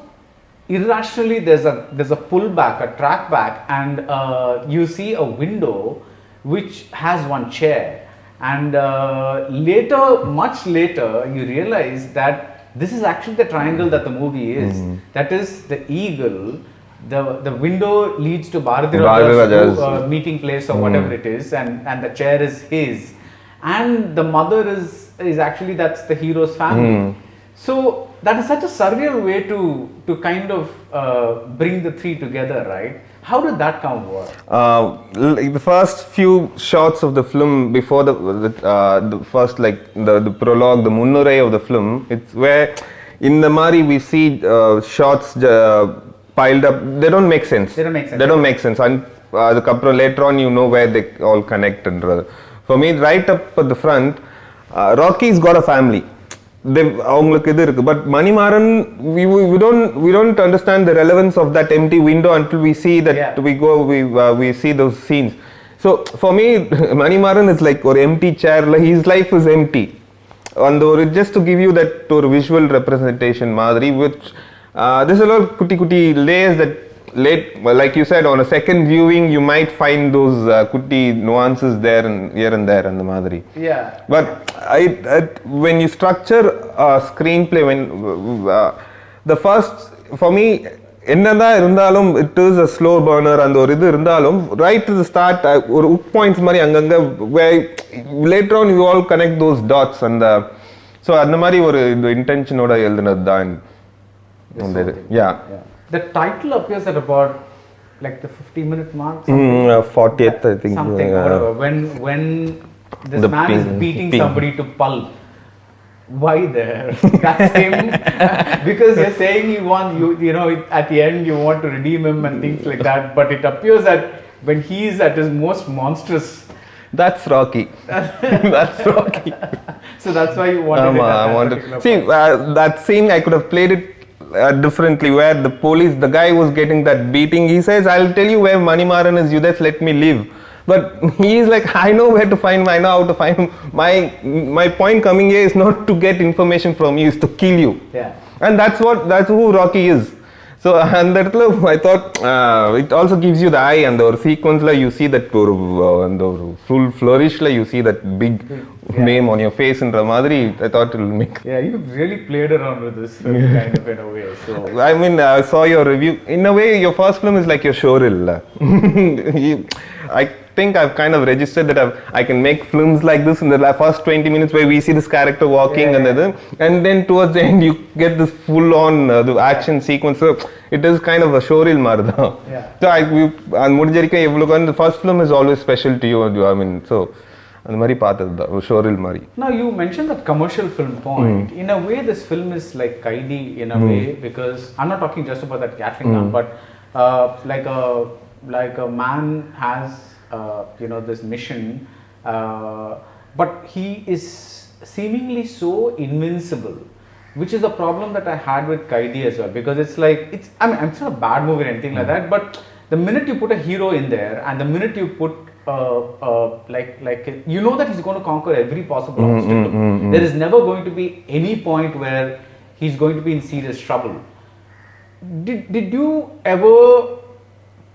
irrationally, there's a pullback, a track back, and you see a window which has one chair, and much later, you realize that this is actually the triangle that the movie is. That is the eagle, the window leads to Baradwaj's meeting place or whatever it is, and the chair is his, and the mother is actually, that's the hero's family. So that is such a surreal way to kind of bring the three together, right? How did that come work? Like the first few shots of the film before the first, like the prologue, the munnurai of the film, it's where in the Mari we see shots piled up. They don't make sense. They don't make sense. And later on you know where they all connect. And for me, right up at the front, Rocky's got a family. But Manimaran, we don't understand the relevance of that empty window until we see that we see those scenes. So for me, Manimaran is like an empty chair. Like his life is empty, and just to give you that visual representation, Madhuri, which there's a lot of kuti layers that like you said, on a second viewing you might find those kuti nuances there and here and there and the Madhuri. Yeah. But when you structure a screenplay, when the first, for me, என்னதான் இருந்தாலும் it is a slow burner, and ஒரு இது இருந்தாலும் right to the start ஒரு hook points மாதிரி அங்கங்க where later on you all connect those dots, and so அந்த மாதிரி ஒரு intentionோட எழுதுனது தான். Yeah. The title appears at about like the 50-minute mark. 40th, I think. Something, whatever. When this man is beating somebody to pulp. Why there? That's him. Because you're saying you know, at the end you want to redeem him and things like that. But it appears that when he is at his most monstrous. That's Rocky. That's Rocky. So that's why you wanted it. See, that scene I could have played it differently, where the guy was getting that beating. He says, I'll tell you where Manimaran is, you just let me live. But he is like, I know where to find him, I know how to find him. My point coming here is not to get information from you, is to kill you. Yeah. And that's who Rocky is. So, and that I thought it also gives you the eye, and the sequence like you see that and the full flourish like you see that big name on your face in Ramadri. I thought it will make. Yeah, you really played around with this kind of in a way. So I mean, I saw your review. In a way, your first film is like your showreel. I think I've kind of registered that I can make films like this in the first 20 minutes where we see this character walking and then towards the end you get this full on the action sequence. So it is kind of a showreel marda. Yeah. So the first film is always special to you. I mean, so அந்த மாதிரி பார்த்தது showreel மாதிரி. Now you mentioned that commercial film point. In a way, this film is like Kaidi in a way, because I'm not talking just about that Gatling gun, but like a man has you know, this mission, but he is seemingly so invincible, which is a problem that I had with Kaidi as well, because it's like, I mean, it's not a bad movie or anything like that, but the minute you put a hero in there, and the minute you put like you know that he's going to conquer every possible obstacle. There is never going to be any point where he's going to be in serious trouble. Did you ever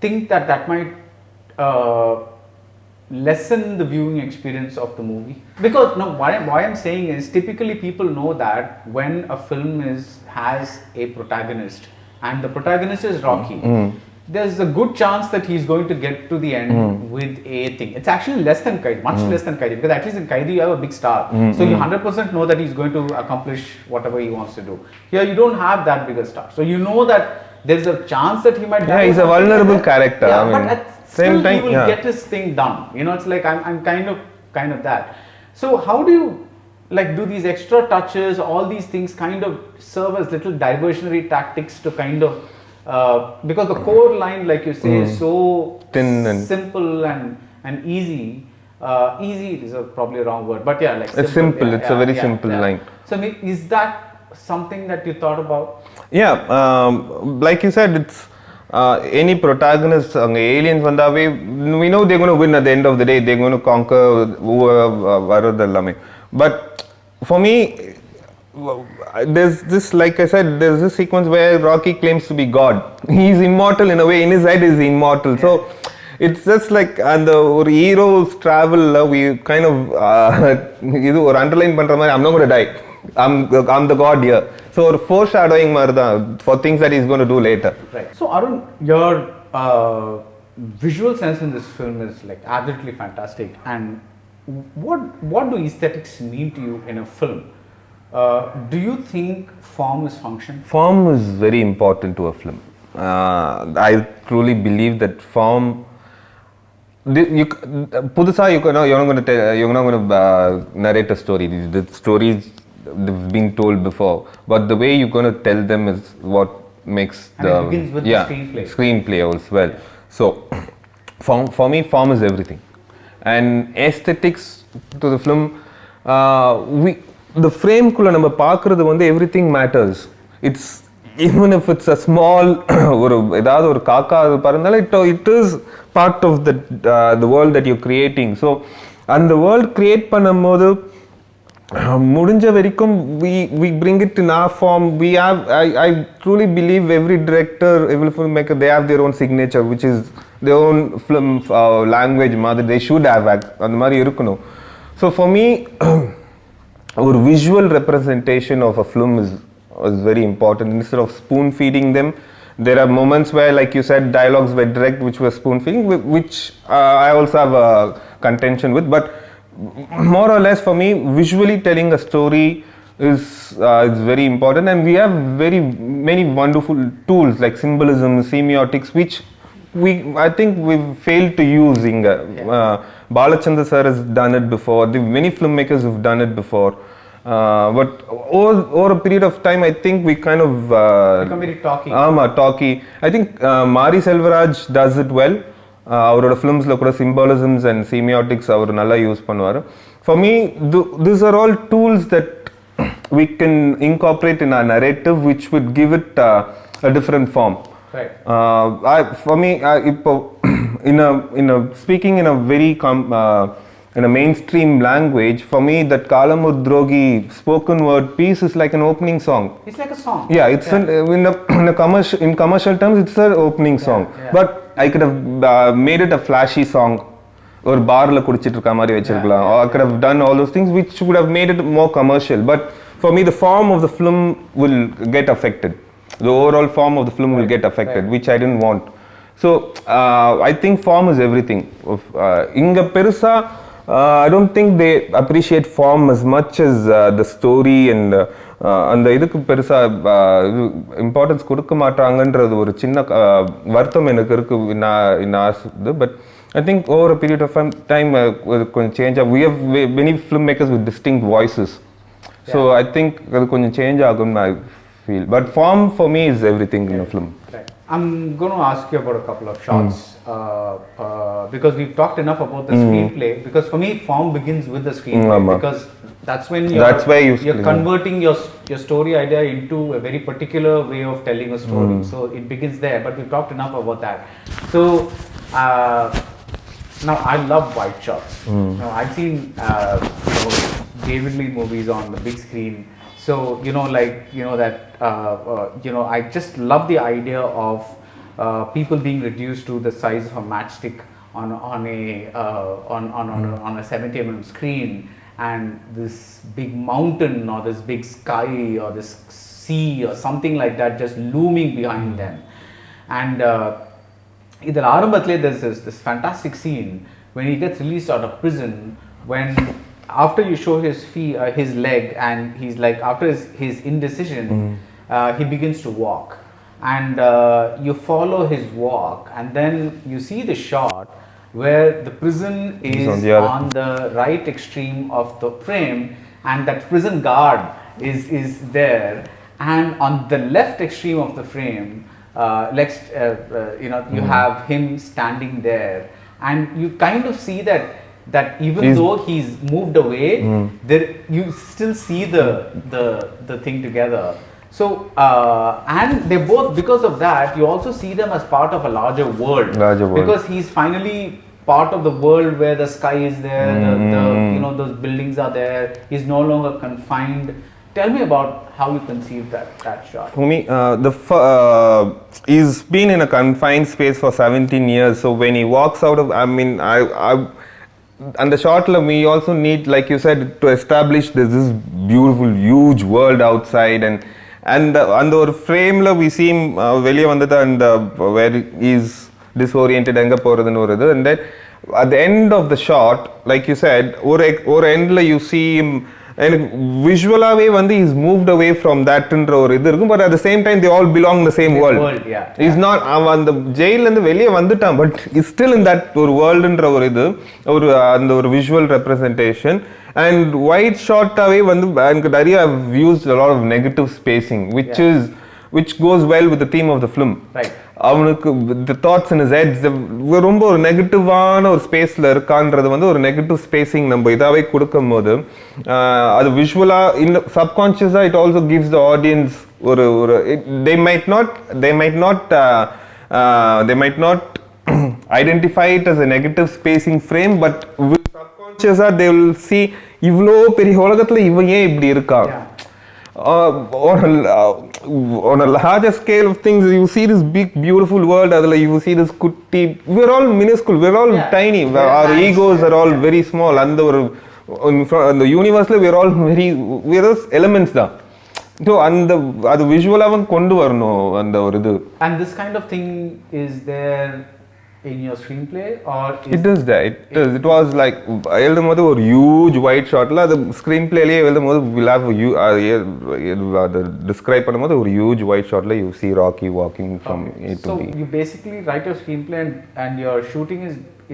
think that might lessen the viewing experience of the movie? Because no, why I'm saying is, typically people know that when a film has a protagonist and the protagonist is Rocky, there's a good chance that he's going to get to the end with a thing. It's actually less than Kaidi, much less than Kaidi, because at least in Kaidi you have a big star, so you 100% know that he's going to accomplish whatever he wants to do. Here you don't have that bigger star, so you know that there's a chance that he might. Yeah, he's a vulnerable character. Yeah, I mean, but at same time he will get his thing done. You know, it's like I'm kind of that. So how do you like do these extra touches? All these things kind of serve as little diversionary tactics to kind of because the core line, like you say, is so thin and simple and easy. Easy is probably a wrong word, but yeah, like it's simple. It's a very simple line. So is that something that you thought about? Yeah, like you said, it's any protagonist, aliens vandave, we know they're going to win at the end of the day. They're going to conquer whoever. But for me, there's this, like I said, there's this sequence where Rocky claims to be God. He's immortal in a way. In his head, he's immortal. So it's just like, and the hero's travel, we kind of underline பண்ற மாதிரி, I'm not going to die. I'm the god here. So foreshadowing for things that he's going to do later. Right. So Arun, your visual sense in this film is like absolutely fantastic. And what do aesthetics mean to you in a film? Do you think form is function? Form is very important to a film. I truly believe that form. Pudusa, you're not going to narrate a story. The stories they've been told before, but the way you're going to tell them is what makes it begins with the screenplay as well. So, for me, form is everything, and aesthetics to the film. The frame kulla நம்ம பார்க்கிறது வந்து everything matters. It's even if it's a small ஒரு ஏதாவது ஒரு காக்கா அது பறந்தாலும் it is part of the world that you're creating. So அந்த world create பண்ணும்போது முடிஞ்ச வரைக்கும் we bring it in our form. I truly believe every director, every filmmaker, they have their own signature, which is their own film language மாதிரி they should have அந்த மாதிரி இருக்கணும். So for me our visual representation of a film is very important. Instead of spoon feeding them, there are moments where, like you said, dialogues were direct, which were spoon feeding, which I also have a contention with. But more or less, for me, visually telling a story is very important, and we have many wonderful tools like symbolism, semiotics, which I think we've failed to use. Balachandra sir has done it before. Many filmmakers have done it before. But over a period of time, I think we kind of become very talky. Talky. I think Mari Selvaraj does it well. அவரோட ஃபிலிம்ஸில் கூட symbolisms and semiotics அவர் நல்லா use பண்ணுவார். For me, these are all tools that we can incorporate in our narrative, which would give it a different form. Right. For me, speaking in a very in a mainstream language, for me that Kalamudrogi spoken word piece is like an opening song. It's like a song. Yeah, it's in commercial terms, it's an opening song. Yeah. But I could have made it a flashy song. Or barla kudichittu irukka mari vechirkalam. Or I could have done all those things which would have made it more commercial. But for me, the form of the film will get affected. The overall form of the film will get affected, which I didn't want. So I think form is everything. Inga perusa, I don't think they appreciate form as much as the story and அந்த இதுக்கு பெருசா importance கொடுக்க மாட்டாங்கன்றது ஒரு சின்ன வருத்தம் எனக்கு இருக்கு. But I think over a period of time கொஞ்சம் சேஞ்ச் ஆகும். We have many filmmakers with distinct voices. So I think அது கொஞ்சம் சேஞ்ச் ஆகும் I feel. But form for me is everything in a film. Right. I'm going to ask you about a couple of shots because we've talked enough about the screenplay. Because for me, form begins with the screenplay because that's when you're converting your story idea into a very particular way of telling a story. So it begins there. But we've talked enough about that. So now I love white shots. Now I've seen David Lee movies on the big screen. So I just love the idea of people being reduced to the size of a matchstick on a 70mm screen, and this big mountain or this big sky or this sea or something like that just looming behind them. And idhil aarambathile there's this fantastic scene when he gets released out of prison, when after you show his leg, and he's like, after his indecision, he begins to walk, and you follow his walk, and then you see the shot where the prison is on the right extreme of the frame, and that prison guard is there, and on the left extreme of the frame, you have him standing there, and you kind of see that even though he's moved away, there you still see the thing together. So and they both, because of that, you also see them as part of a larger world. Because he's finally part of the world where the sky is there, those buildings are there. He's no longer confined. Tell me about how you conceived that shot. For me, he's been in a confined space for 17 years. So when he walks out of, and the short we also need, like you said, to establish this beautiful huge world outside, and அந்த ஒரு ஃப்ரேம்ல we see him வெளியே வந்துட்டு and where he is disoriented எங்க போறதுன்னு ஒரு இது, and then at the end of the shot, like you said, ஒரு endல you see him எனக்கு விஷுவலாவே வந்து இஸ் மூவ்ட் அவே ஃப்ரம் தட்ன்ற ஒரு இது இருக்கும். But at the same time they all belong the same world. Is not அவன் அந்த ஜெயில இருந்து வெளியே வந்துட்டான், but is still in that ஒரு வேர்ல்டுன்ற ஒரு இது, ஒரு அந்த ஒரு விஷுவல் ரெப்ரசன்டேஷன். அண்ட் ஒயிட் ஷார்ட்டாவே வந்து எனக்கு நிறைய used a lot of negative spacing which goes well with the theme of the film. Right. அவனுக்கு the thoughts in his head ரொம்ப ஒரு நெகட்டிவான ஒரு ஸ்பேஸ்ல இருக்கான்றது வந்து ஒரு நெகட்டிவ் ஸ்பேசிங் நம்ம இதாவே கொடுக்கும் போது அது விஷுவலா சப்கான்ஷியஸா it also gives the audience ஒரு they might not identify it as a negative spacing frame, but with subconsciously they will see இவ்ளோ பெரிய உலகத்துல இவன் ஏன் இப்படி இருக்கா. On a larger scale of things, you see this big beautiful world, adala you see this kutti, we're all minuscule, we're all tiny, our egos are all very small, and the universe we're all we're those elements da. So and adu visual avan kondu varano and or idu, and this kind of thing is there in your screenplay or it is there. It was like எழுதும்போது ஒரு huge white shotல அது screenplayலயே எழுதும்போது will have the describe பண்ணும்போது ஒரு huge white shotல you see Rocky walking from A to B. So you basically write your screenplay and your shooting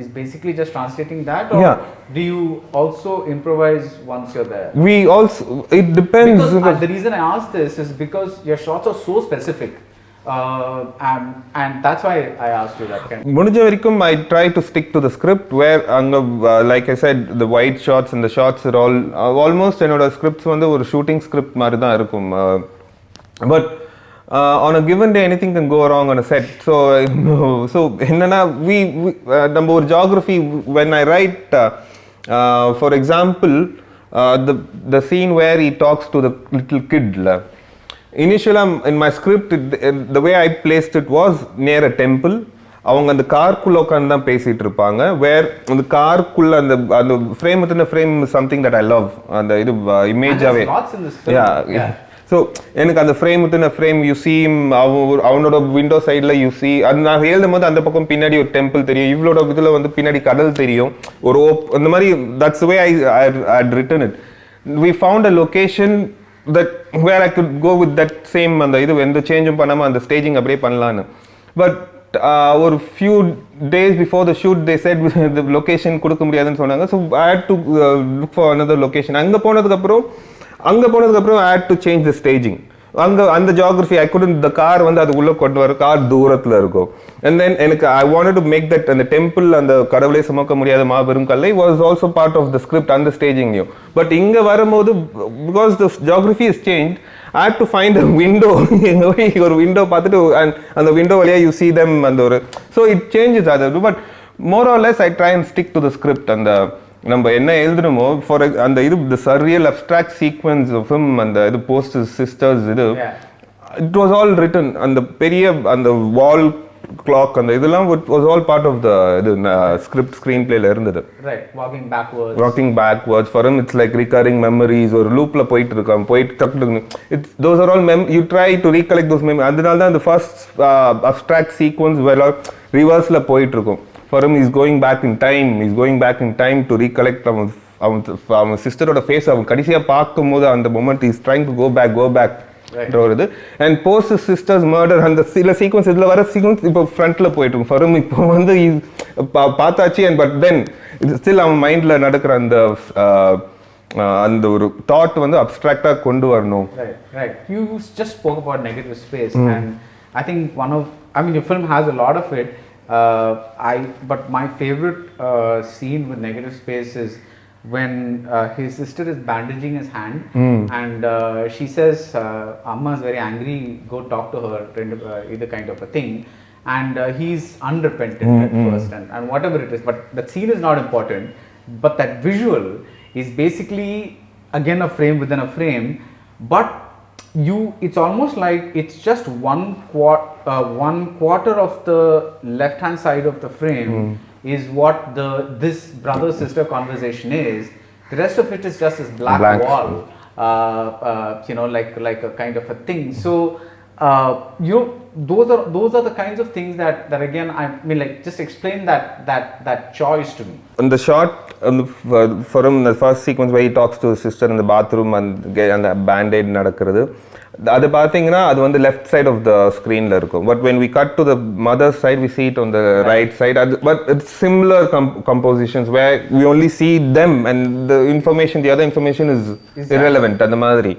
is basically just translating that, or do you also improvise once you're there? We also, it depends. Because the reason I ask this is because your shots are so specific. And that's why I asked you that. முடிஞ்ச வரைக்கும் I try to stick to the script where like I said, the wide shots and the shots are all almost என்னோட scripts வந்து ஒரு shooting script மாதிரி தான் இருக்கும். But on a given day anything can go wrong on a set. So என்னன்னா நம்ம ஒரு geography, when I write for example the scene where he talks to the little kid, initially in my script the way I placed it was near a temple. அவங்க அந்த கார்க்குள்ள உட்கார்ந்து தான் பேசிட்டு இருப்பாங்க, வேர் அந்த கார்க்குள்ள அந்த frame within frame something that I love, அந்த இது இமேஜாவே. ஸோ எனக்கு அந்த frame within frame you see அவனோட விண்டோ சைடில் யூ see, அது நான் எழுதும் போது அந்த பக்கம் பின்னாடி ஒரு டெம்பிள் தெரியும், இவளோட இதில் வந்து பின்னாடி கடல் தெரியும், ஒரு அந்த மாதிரி. that's the way I had written it. We found a location that where I could go with that same and the எந்த சேஞ்சும் பண்ணாம அந்த ஸ்டேஜிங் அப்படியே பண்ணலான்னு. பட் ஒரு few days before the shoot they said the location கொடுக்க முடியாதுன்னு சொன்னாங்க. So I had to look for another location. அங்க போனதுக்கு அப்புறம் I had to change the staging. அந்த geography I couldn't, the car வந்து அது உள்ள கொண்டு வர, கார் தூரத்துல இருக்கும். And then எனக்கு I wanted to make that and the temple and the கடவுளை சுமக்க முடியாத மாபெரும் கல்லை was also part of the script and the staging. But இங்க வரும்போது because the geography is changed, I had to find a window. ஒரு window பார்த்துட்டு அந்த window வழியா you see them and so it changes other. But more or less I try and stick to the script and நம்ம என்ன எழுதுறோமோ for அந்த இது the surreal abstract sequence of him அந்த இது post his sisters இது it was all written அந்த பெரிய அந்த wall clock and இதெல்லாம் was all part of the script screenplayல இருந்தது. Right, walking backwards for him it's like recurring memories, ஒரு loopல போயிட்டு இருக்கான், போயிட்டு it's those are all you try to recollect those memories. அதனால தான் the first abstract sequence reverseல போயிட்டு இருக்கும். For him he's going back in time to recollect அவன் சிஸ்டரோட face அவன் கடைசியா பார்க்கும்போது அந்த moment is trying to go back வருது. அண்ட் போஸ்ட் சிஸ்டர்ஸ் மர்டர் அந்த சில சீக்வன்ஸ் இதுல வர சீக்வன்ஸ் இப்போ ஃப்ரண்ட்ல போயிட்டு இருக்கும். For him இப்போ வந்து பார்த்தாச்சு அண்ட் பட் தென் இது ஸ்டில் அவன் மைண்ட்ல நடக்கிற அந்த ஒரு தாட் வந்து அப்ட்ராக்டா கொண்டு வரணும். Right. You just spoke about negative space and I think your film has a lot of it. But my favorite scene with negative space is when his sister is bandaging his hand and she says Amma is very angry, go talk to her, either kind of a thing, and he's unrepentant at first and whatever it is, but that scene is not important, but that visual is basically again a frame within a frame, but it's almost like it's just one quarter of the left hand side of the frame is what this brother sister conversation is. The rest of it is just this black wall, you know, like a kind of a thing. So you know, those are the kinds of things that again, I mean, like, just explain that choice to me. In the shot, for him, the first sequence where he talks to his sister in the bathroom and the band-aid நடக்கிறது, அது பார்த்தீங்கன்னா அது வந்து left side of the screenல இருக்கும். But when we cut to the mother's side, we see it on the right side. But it's similar compositions where we only see them and the other information is irrelevant அந்த மாதிரி.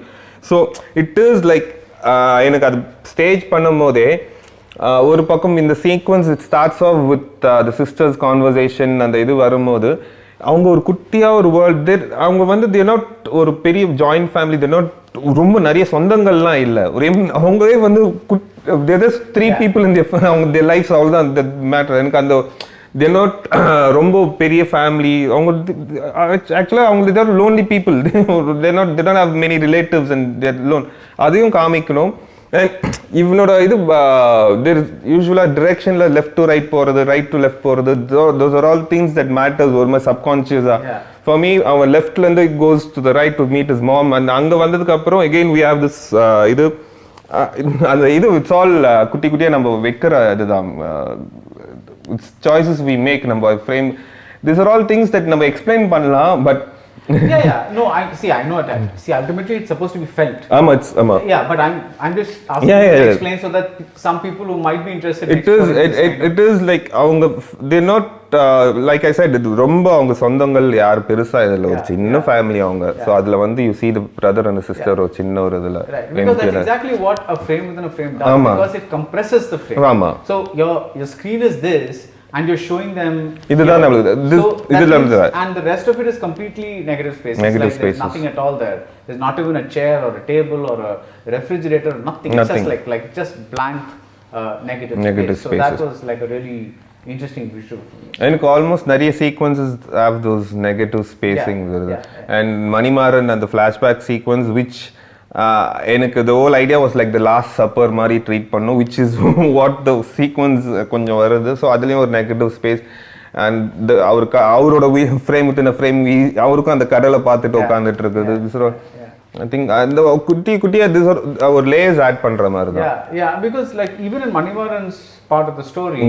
So it is like எனக்கு அது stage பண்ணும்போதே ஒரு பக்கம் இந்த sequence it starts off with the sisters conversation அந்த இது வரும்போது அவங்க ஒரு குட்டியாக ஒரு வேர்ல்டு அவங்க வந்து தேர் நாட் ஒரு பெரிய ஜாயிண்ட் ஃபேமிலி, தேர் நாட் ரொம்ப நிறைய சொந்தங்கள்லாம் இல்லை, ஒரு அவங்களே வந்து தேர் இஸ் 3 people in அவங்க தேர் லைஃப்ஸ் அவ்வளோதான் த மேட்டர். எனக்கு அந்த தேர் நாட் ரொம்ப பெரிய ஃபேமிலி, அவங்க ஆக்சுவலாக அவங்க they're lonely people, they're not have many relatives and they're lone, அதையும் காமிக்கணும். இவனோட இது யூஸ்வலாக டிரெக்ஷன்ல லெஃப்ட் டு ரைட் போறது, ரைட் டு லெஃப்ட் போறது, those are all things that matters ஒரு மாதிரி சப்கான்ஷியஸா. For me, அவன் லெஃப்ட்ல இருந்து it goes to the right to meet his mom, and அங்க வந்ததுக்கு அப்புறம் again we have this இது அந்த இது இட்ஸ் ஆல் குட்டி குட்டியா நம்ம வைக்கிற இதுதான், choices we make நம்ம frame. These are all things that நம்ம explain பண்ணலாம், but no, I know that. See, ultimately it's supposed to be felt. It's yeah, but I'm just asking you to explain so that some people who might be interested it is like அவங்க they're not like I said, இது ரொம்ப அவங்க சொந்தங்கள் யார் பெருசா இல்ல, ஒரு சின்ன ஃபேமிலி அவங்க. So அதுல வந்து you see the brother and the sister ஒரு சின்ன ஒரு இதுல, because that's exactly what a frame within a frame does, because it compresses the frame. So your screen is this and you're showing them இதுதான் நம்மளுக்கு and the rest of it is completely negative spaces. There's nothing at all there. There's not even a chair or a table or a refrigerator, nothing. It's just like just blank negative space. So that was like a really interesting visual. And almost நிறைய sequences have those negative spacing. And Manimaran and the flashback sequence, which எனக்கு the whole idea was like the last supper மாதிரி treat பண்ணும், which is what the sequence கொஞ்சம் வருது. So அதுலேயும் ஒரு negative space and அவரோட frame within frame அவருக்கும் அந்த கடலை பார்த்துட்டு உட்காந்துட்டு இருக்குது. I think அந்த குட்டியா ஒரு லேயர்ஸ் ஆட் பண்ற மாதிரி தான். Yeah, because like even in Manivaran's part of the story,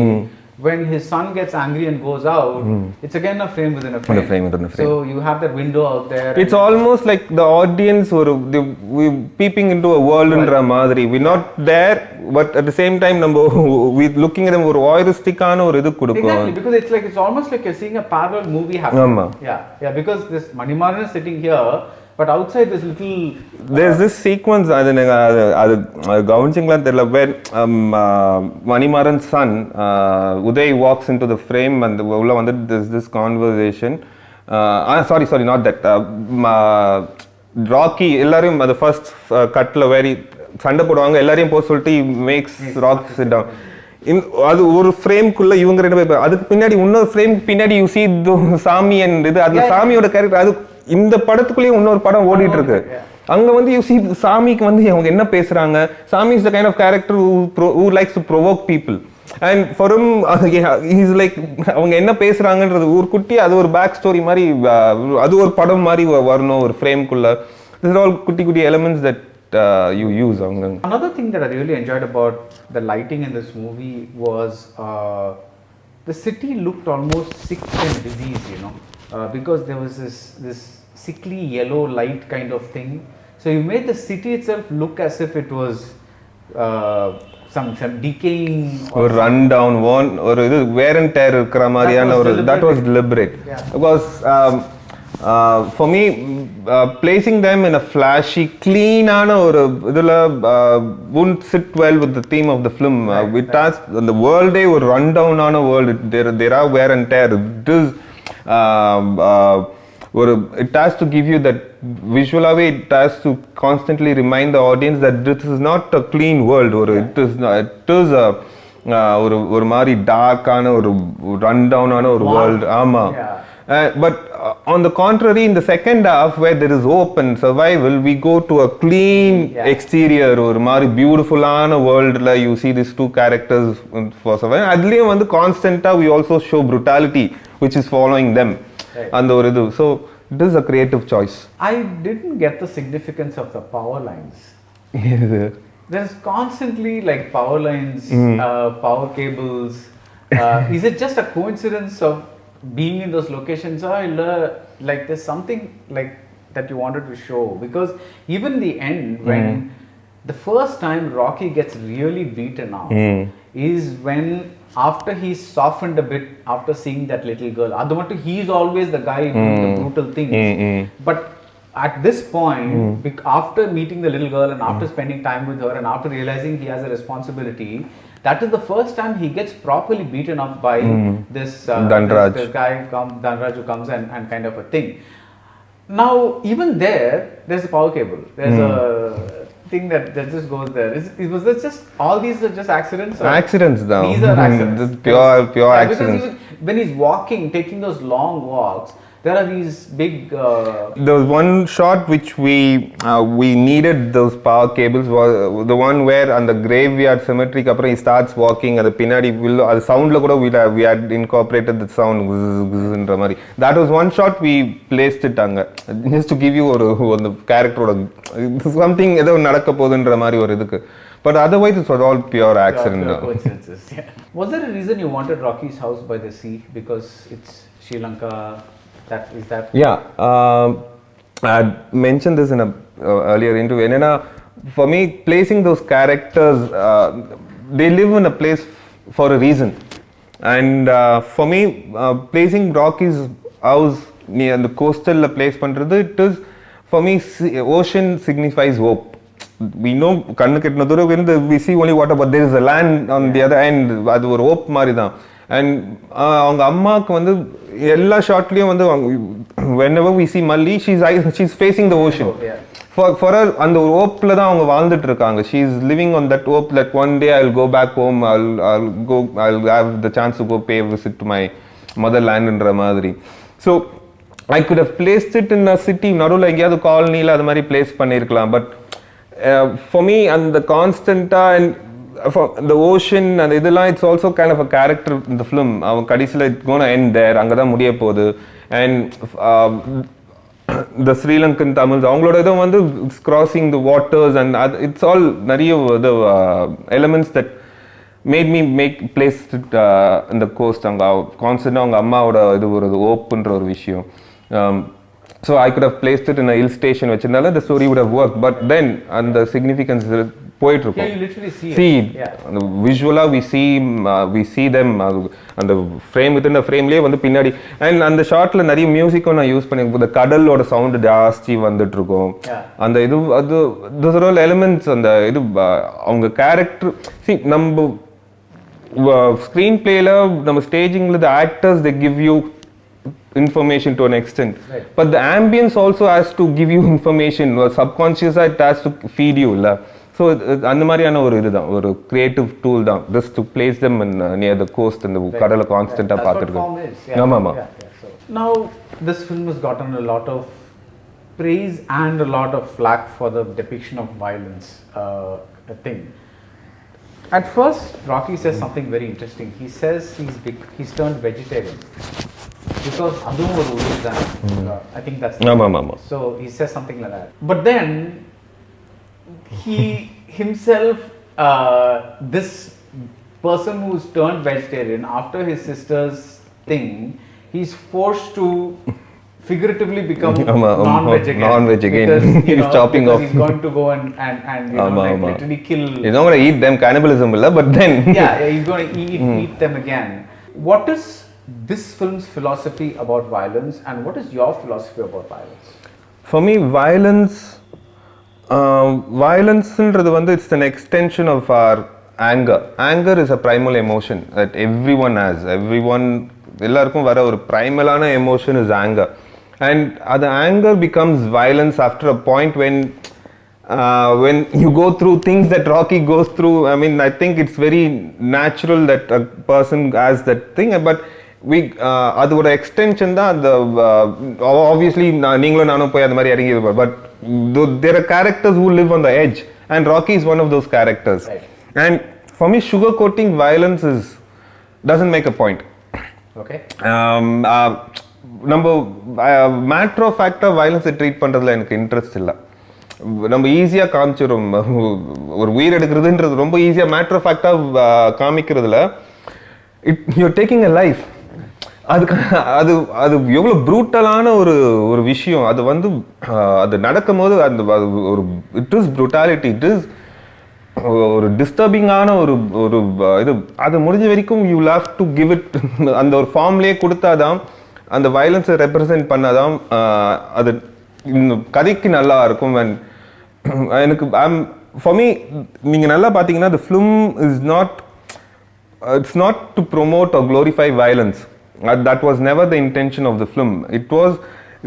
when his son gets angry and goes out, it's again a frame within a frame. So you have that window out there. It's almost like the audience we peeping into a world in Ramadri. We're not there, but at the same time we looking at them ஒரு voyeuristic ஆன ஒரு இது கொடுக்கும். Exactly, because it's almost like you're seeing a parallel movie happening. Yeah, because this Manimaran is sitting here, but outside there's this sequence அது கவனிச்சிங்களா தெரியல, where Manimaran's son Uday walks into the frame and உள்ள வந்து there's this conversation. Sorry, not that. Rocky எல்லாரையும் அந்த first கட்ல vary சண்டை போடுவாங்க, எல்லாரையும் போக சொல்லிட்டு மேக்ஸ் ராக் சிட் டவுன். அது ஒரு ஃப்ரேம்குள்ள இவங்க 2 பேர், அதுக்கு பின்னாடி இன்னொரு ஃப்ரேம் பின்னாடி யூ see சாமி and இது அதுல சாமியோட கேரக்டர், அது இந்த படத்துக்குள்ளேயே இன்னொரு படம் ஓடிட்டு இருக்கு. அங்க வந்து யூ see சாமிக்கு வந்து அவங்க என்ன பேசுறாங்க, சாமி is the kind of character who likes to provoke people, and for him he's like அவங்க என்ன பேசுறாங்கன்றது ஒரு குட்டி, அது ஒரு பேக் ஸ்டோரி மாதிரி, அது ஒரு படம் மாதிரி வரணும் ஒரு ஃப்ரேம்குள்ள. These are all குட்டி elements that you use. Another thing that I really enjoyed about the lighting in this movie was the city looked almost sick and diseased, you know, because there was this sickly yellow light kind of thing. So you made the city itself look as if it was some decaying or run down one or wear and tear இருக்கிற மாதிரியான ஒரு, that was deliberate. Because for me placing them in a flashy clean ஆன ஒரு இதுல wouldn't sit well with the theme of the film. It has the world ஒரு run down ஆன world, there are wear and tear. It is it has to give you that visually, it has to constantly remind the audience that this is not a clean world, or it is a ஒரு மாதிரி டார்க்கான ஒரு run down ஆன ஒரு world. ஆமா, But on the contrary, in the second half, where there is hope and survival, we go to a clean exterior or mari beautiful ana world la you see these two characters for survival. Adliye vandu constant we also show brutality which is following them. And so it is a creative choice. I didn't get the significance of the power lines. There's constantly like power lines, power cables. Is it just a coincidence of being in those locations, or like there's something like that you wanted to show? Because even the end, when the first time Rocky gets really beaten up is when after he's softened a bit after seeing that little girl. He's always the guy doing the brutal things. But at this point, after meeting the little girl and after spending time with her and after realizing he has a responsibility, that is the first time he gets properly beaten up by this Dhanraj. this guy Dhanraj who comes and kind of a thing. Now even there's a power cable. There's a thing that just goes there. Was this just all these are just accidents? Accidents now. These are accidents. Pure Yeah, accidents. because when he's walking, taking those long walks, there are these big. There was one shot which we needed those power cables was the one where on the graveyard cemetery kapra he starts walking and the pinadi will the sound la kuda we had incorporated the sound indra mari. That was one shot we placed it anga just to give you on the character something edo nadakka podundra mari or idukku. But otherwise it was all pure accident. Pure coincidences. Yeah. Was there a reason you wanted Rocky's house by the sea? Because it's Sri Lanka. Is that? Yeah, I had mentioned this in a earlier interview. For me, placing those characters, they live in a place for a reason. And for me, placing Rocky's house near the coastal place, it is, for me, ocean signifies hope. We know, we see only water, but there is a land on the other end. That's a hope. And அவங்க அம்மாக்கு வந்து எல்லா ஷாட்லயும் வந்து whenever we see Malli she's facing the ocean. For her அந்த ஒரு ஹோப்ல தான் அவங்க வாழ்ந்துட்டு இருக்காங்க. She is living on that hope that one day I'll go back home, I'll have the chance to go pay a visit to my motherland ன்ற மாதிரி. So I could have placed it in a city, நடுவுல எங்கயாவது காலனில அது மாதிரி place பண்ணிருக்கலாம். But for me and the constanta and for the ocean and idella, it's also kind of a character in the film. Kadisila it's going to end there, angada mudiya podu. And the Sri Lankan Tamils avangaloda idum vandu it's crossing the waters and it's all nariya the elements that made me place it in the coast. Anga constant avanga amma oda idu oru hope ndra oru vishayam. So I could have placed it in a hill station vechirundala the story would have worked. But then and the significance போயிட்டு இருக்கும். Yeah, you literally see it. Yeah. Visually we see them அந்த frame within the frameலயே வந்து பின்னாடி and அந்த ஷாட்ல நிறைய மியூசிக்கும் நான் use பண்ணிருக்கேன். இந்த கடலோட சவுண்ட் ஜாஸ்தி வந்துட்டு இருக்கும். அந்த இது அது those are all elements அந்த இது அவங்க கேரக்டர் நம்ம ஸ்கிரீன் பிளேல நம்ம ஸ்டேஜிங்ல the actors they give you information to an extent, but the ambience also has to give you information, or subconscious it has to feed you la. So அந்த மாதிரியான ஒரு இதுதான் ஒரு கிரியேட்டிவ் டூல் தான் just to place them in near the coast and the கடலை கான்ஸ்டன்ட்டா பார்த்துருக்கோம். ஆமாமா. Now this film has gotten a lot of praise and a lot of flack for the depiction of violence thing. At first Rocky says something very interesting. He says he's turned vegetarian because adum oru urudan. I think that's so he says something like that. But then he himself this person who's turned vegetarian after his sister's thing, he's forced to figuratively become non-veg again because he's chopping off. He's going to go and literally kill. He's not going to eat them, cannibalism but then he's going to eat them again. What is this film's philosophy about violence, and what is your philosophy about violence? For me, violence ன்றது வந்து it's an extension of our anger is a primal emotion that everyone has. எல்லாருக்கும் வர ஒரு primalana emotion is anger, and the anger becomes violence after a point when you go through things that Rocky goes through. I mean, I think it's very natural that a person has that thing, but அதோட extension தான் அந்த obviously நீங்களும் நானும் போய் அந்த மாதிரி இறங்கி but there are characters who live on the edge and Rocky is one of those characters. Right. And for me sugarcoating violence doesn't make a point. Okay. நம்ம மேட்டர் ஆஃப் ஃபேக்டாக வயலன்ஸை ட்ரீட் பண்ணுறதுல எனக்கு interest இல்லை. நம்ம ஈஸியாக காமிச்சிடும் ஒரு உயிர் எடுக்கிறதுன்றது ரொம்ப ஈஸியாக மேட்டர் ஆஃப் ஃபேக்டாக காமிக்கிறதுல யூஆர் டேக்கிங் எ லைஃப். அதுக்கு அது அது எவ்வளோ ப்ரூட்டலான ஒரு விஷயம். அது அது நடக்கும் போது அந்த ஒரு it is brutality, it is ஒரு டிஸ்டர்பிங்கான ஒரு இது. அது முடிஞ்ச வரைக்கும் you have to give it அந்த ஒரு ஃபார்ம்லேயே கொடுத்தாதான், அந்த வயலன்ஸை ரெப்ரசென்ட் பண்ணாதான் அது இந்த கதைக்கு நல்லா இருக்கும். அண்ட் எனக்கு ஃபார் மீ நீங்கள் நல்லா பார்த்தீங்கன்னா the film is not it's not to promote or glorify violence. That was never the intention of the film. It was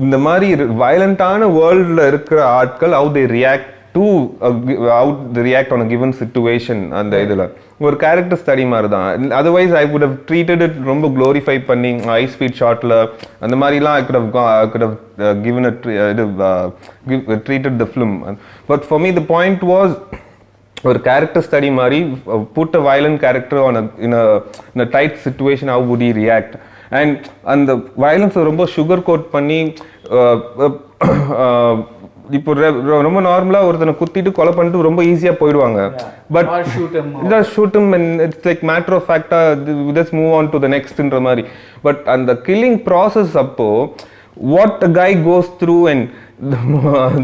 இந்த மாதிரி வயலண்டான வேர்ல்டில் இருக்கிற ஆட்கள் how they react to how they react on a given situation. அந்த இதில் ஒரு character study மாதிரி தான். Otherwise I would have treated it ரொம்ப glorify பண்ணி ஹை ஸ்பீட் ஷாட்டில் அந்த மாதிரிலாம் I could have given it treated the film. But for me the point was ஒரு கேரக்டர் ஸ்டடி மாதிரி put a violent character on in a tight situation, how would he react. And அந்த வயலன்ஸை ரொம்ப sugar coat பண்ணி இப்போ ரொம்ப நார்மலாக ஒருத்தனை குத்திட்டு கொலை பண்ணிட்டு ரொம்ப ஈஸியாக போயிடுவாங்க. But shoot him and it's like matter of ஃபேக்டா just move on to the நெக்ஸ்ட்ன்ற மாதிரி. பட் அந்த கில்லிங் ப்ராசஸ் அப்போ what the guy goes through and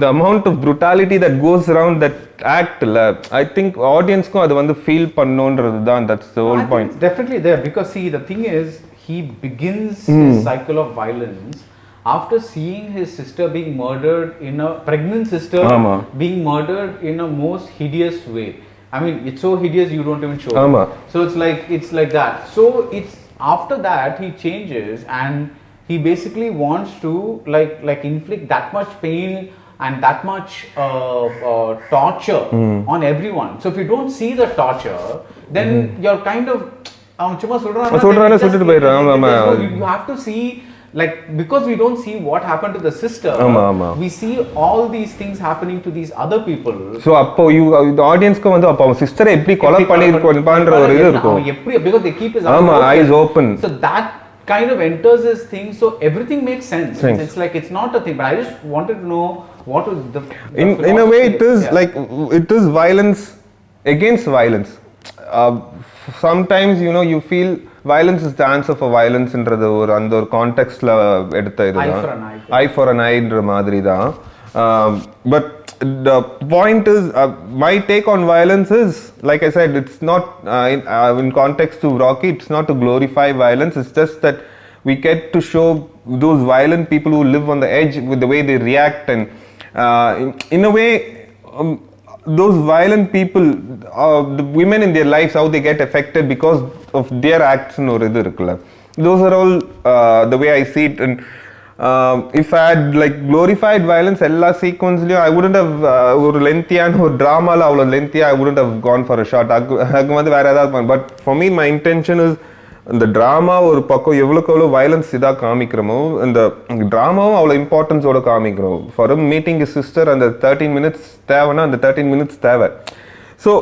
the amount of brutality that goes around that act, I think audience-க்கும் அது feel பண்ணணும்ன்றது தான். That's the whole point. Definitely there, because see the thing is he begins his cycle of violence after seeing his sister being murdered in a pregnant sister being murdered in a most hideous way. I mean it's so hideous you don't even show it. So it's like that. So it's after that he changes and he basically wants to like inflict that much pain and that much torture on everyone. So if you don't see the torture, then you're kind of you have to see, like, because we don't see what happened to the sister, we see all these things happening to these other people. So appo the audience ku appo sister eppadi kola pannirukondra oru idu irukum, because they keep his eyes open. So that kind of enters his thing, so everything makes sense. It's like it's not a thing, but I just wanted to know what was the in a way it is like it is violence against violence. Sometimes you feel violence is the answer for violence ன்றது ஒரு அந்த ஒரு கான்டெக்ஸ்ட்ல எடுத்த இதுதான் eye for an eye ன்ற மாதிரி தான். But the point is my take on violence is, like I said, it's not in context to Rocky, it's not to glorify violence, it's just that we get to show those violent people who live on the edge with the way they react, and in a way those violent people, the women in their lives, how they get affected because of their acts or idu irukla. Those are all the way I see it. And if I had like glorified violence ella sequence liyo, I wouldn't have or lengthy and or drama la avlo lengthy I wouldn't have gone for a shot. Agu vandu vera edavadhu. But for me my intention is இந்த drama ஒரு பக்கம் எவ்வளோக்கு எவ்வளோ violence இதாக காமிக்கிறோமோ இந்த ட்ராமாவும் அவ்வளோ இம்பார்ட்டன்ஸோட காமிக்கிறோம். For meeting is sister அந்த 13 minutes தேவைன்னா அந்த 13 minutes தேவை. So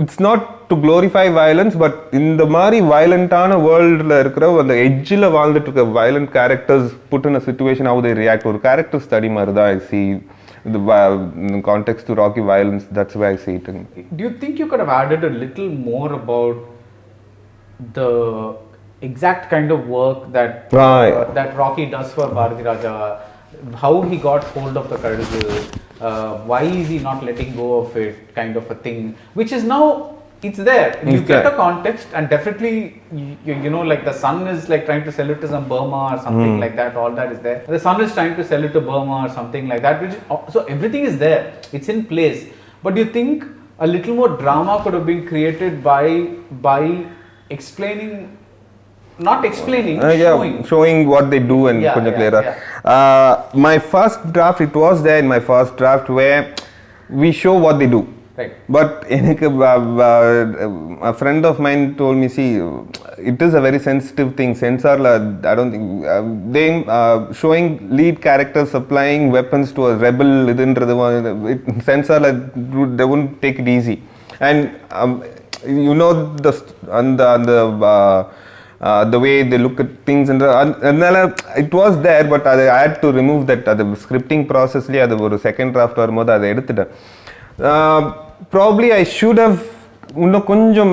it's not to glorify violence, but இந்த மாதிரி வயலண்டான வேர்ல்டில் இருக்கிற அந்த எட்ஜில் வாழ்ந்துட்டு இருக்க violent characters put in a situation how they react, ஒரு கேரக்டர் ஸ்டடி மாதிரி தான் I see in context to Rocky violence. That's why I see it. Do you think you could have added a little more about the exact kind of work that that Rocky does for Baradwaj, how he got hold of the courage, why is he not letting go of it, kind of a thing, which is now it's there. You get a context, and definitely you know, like the son is like trying to sell it to some Burma or something like that. All that is there. The son is trying to sell it to Burma or something like that. Which, so everything is there. It's in place. But do you think a little more drama could have been created by explaining, not explaining, showing what they do and clearer. My first draft, it was there in my first draft where we show what they do. Right. But a friend of mine told me, see, it is a very sensitive thing. Sensor, I don't think they showing lead characters supplying weapons to a rebel. Sensor, they wouldn't take it easy. And you know the way they look at things, and it was there, but I had to remove that. The scripting process, the second draft வரும்போது அதை எடுத்துட்டேன். Probably I should have கொஞ்சம்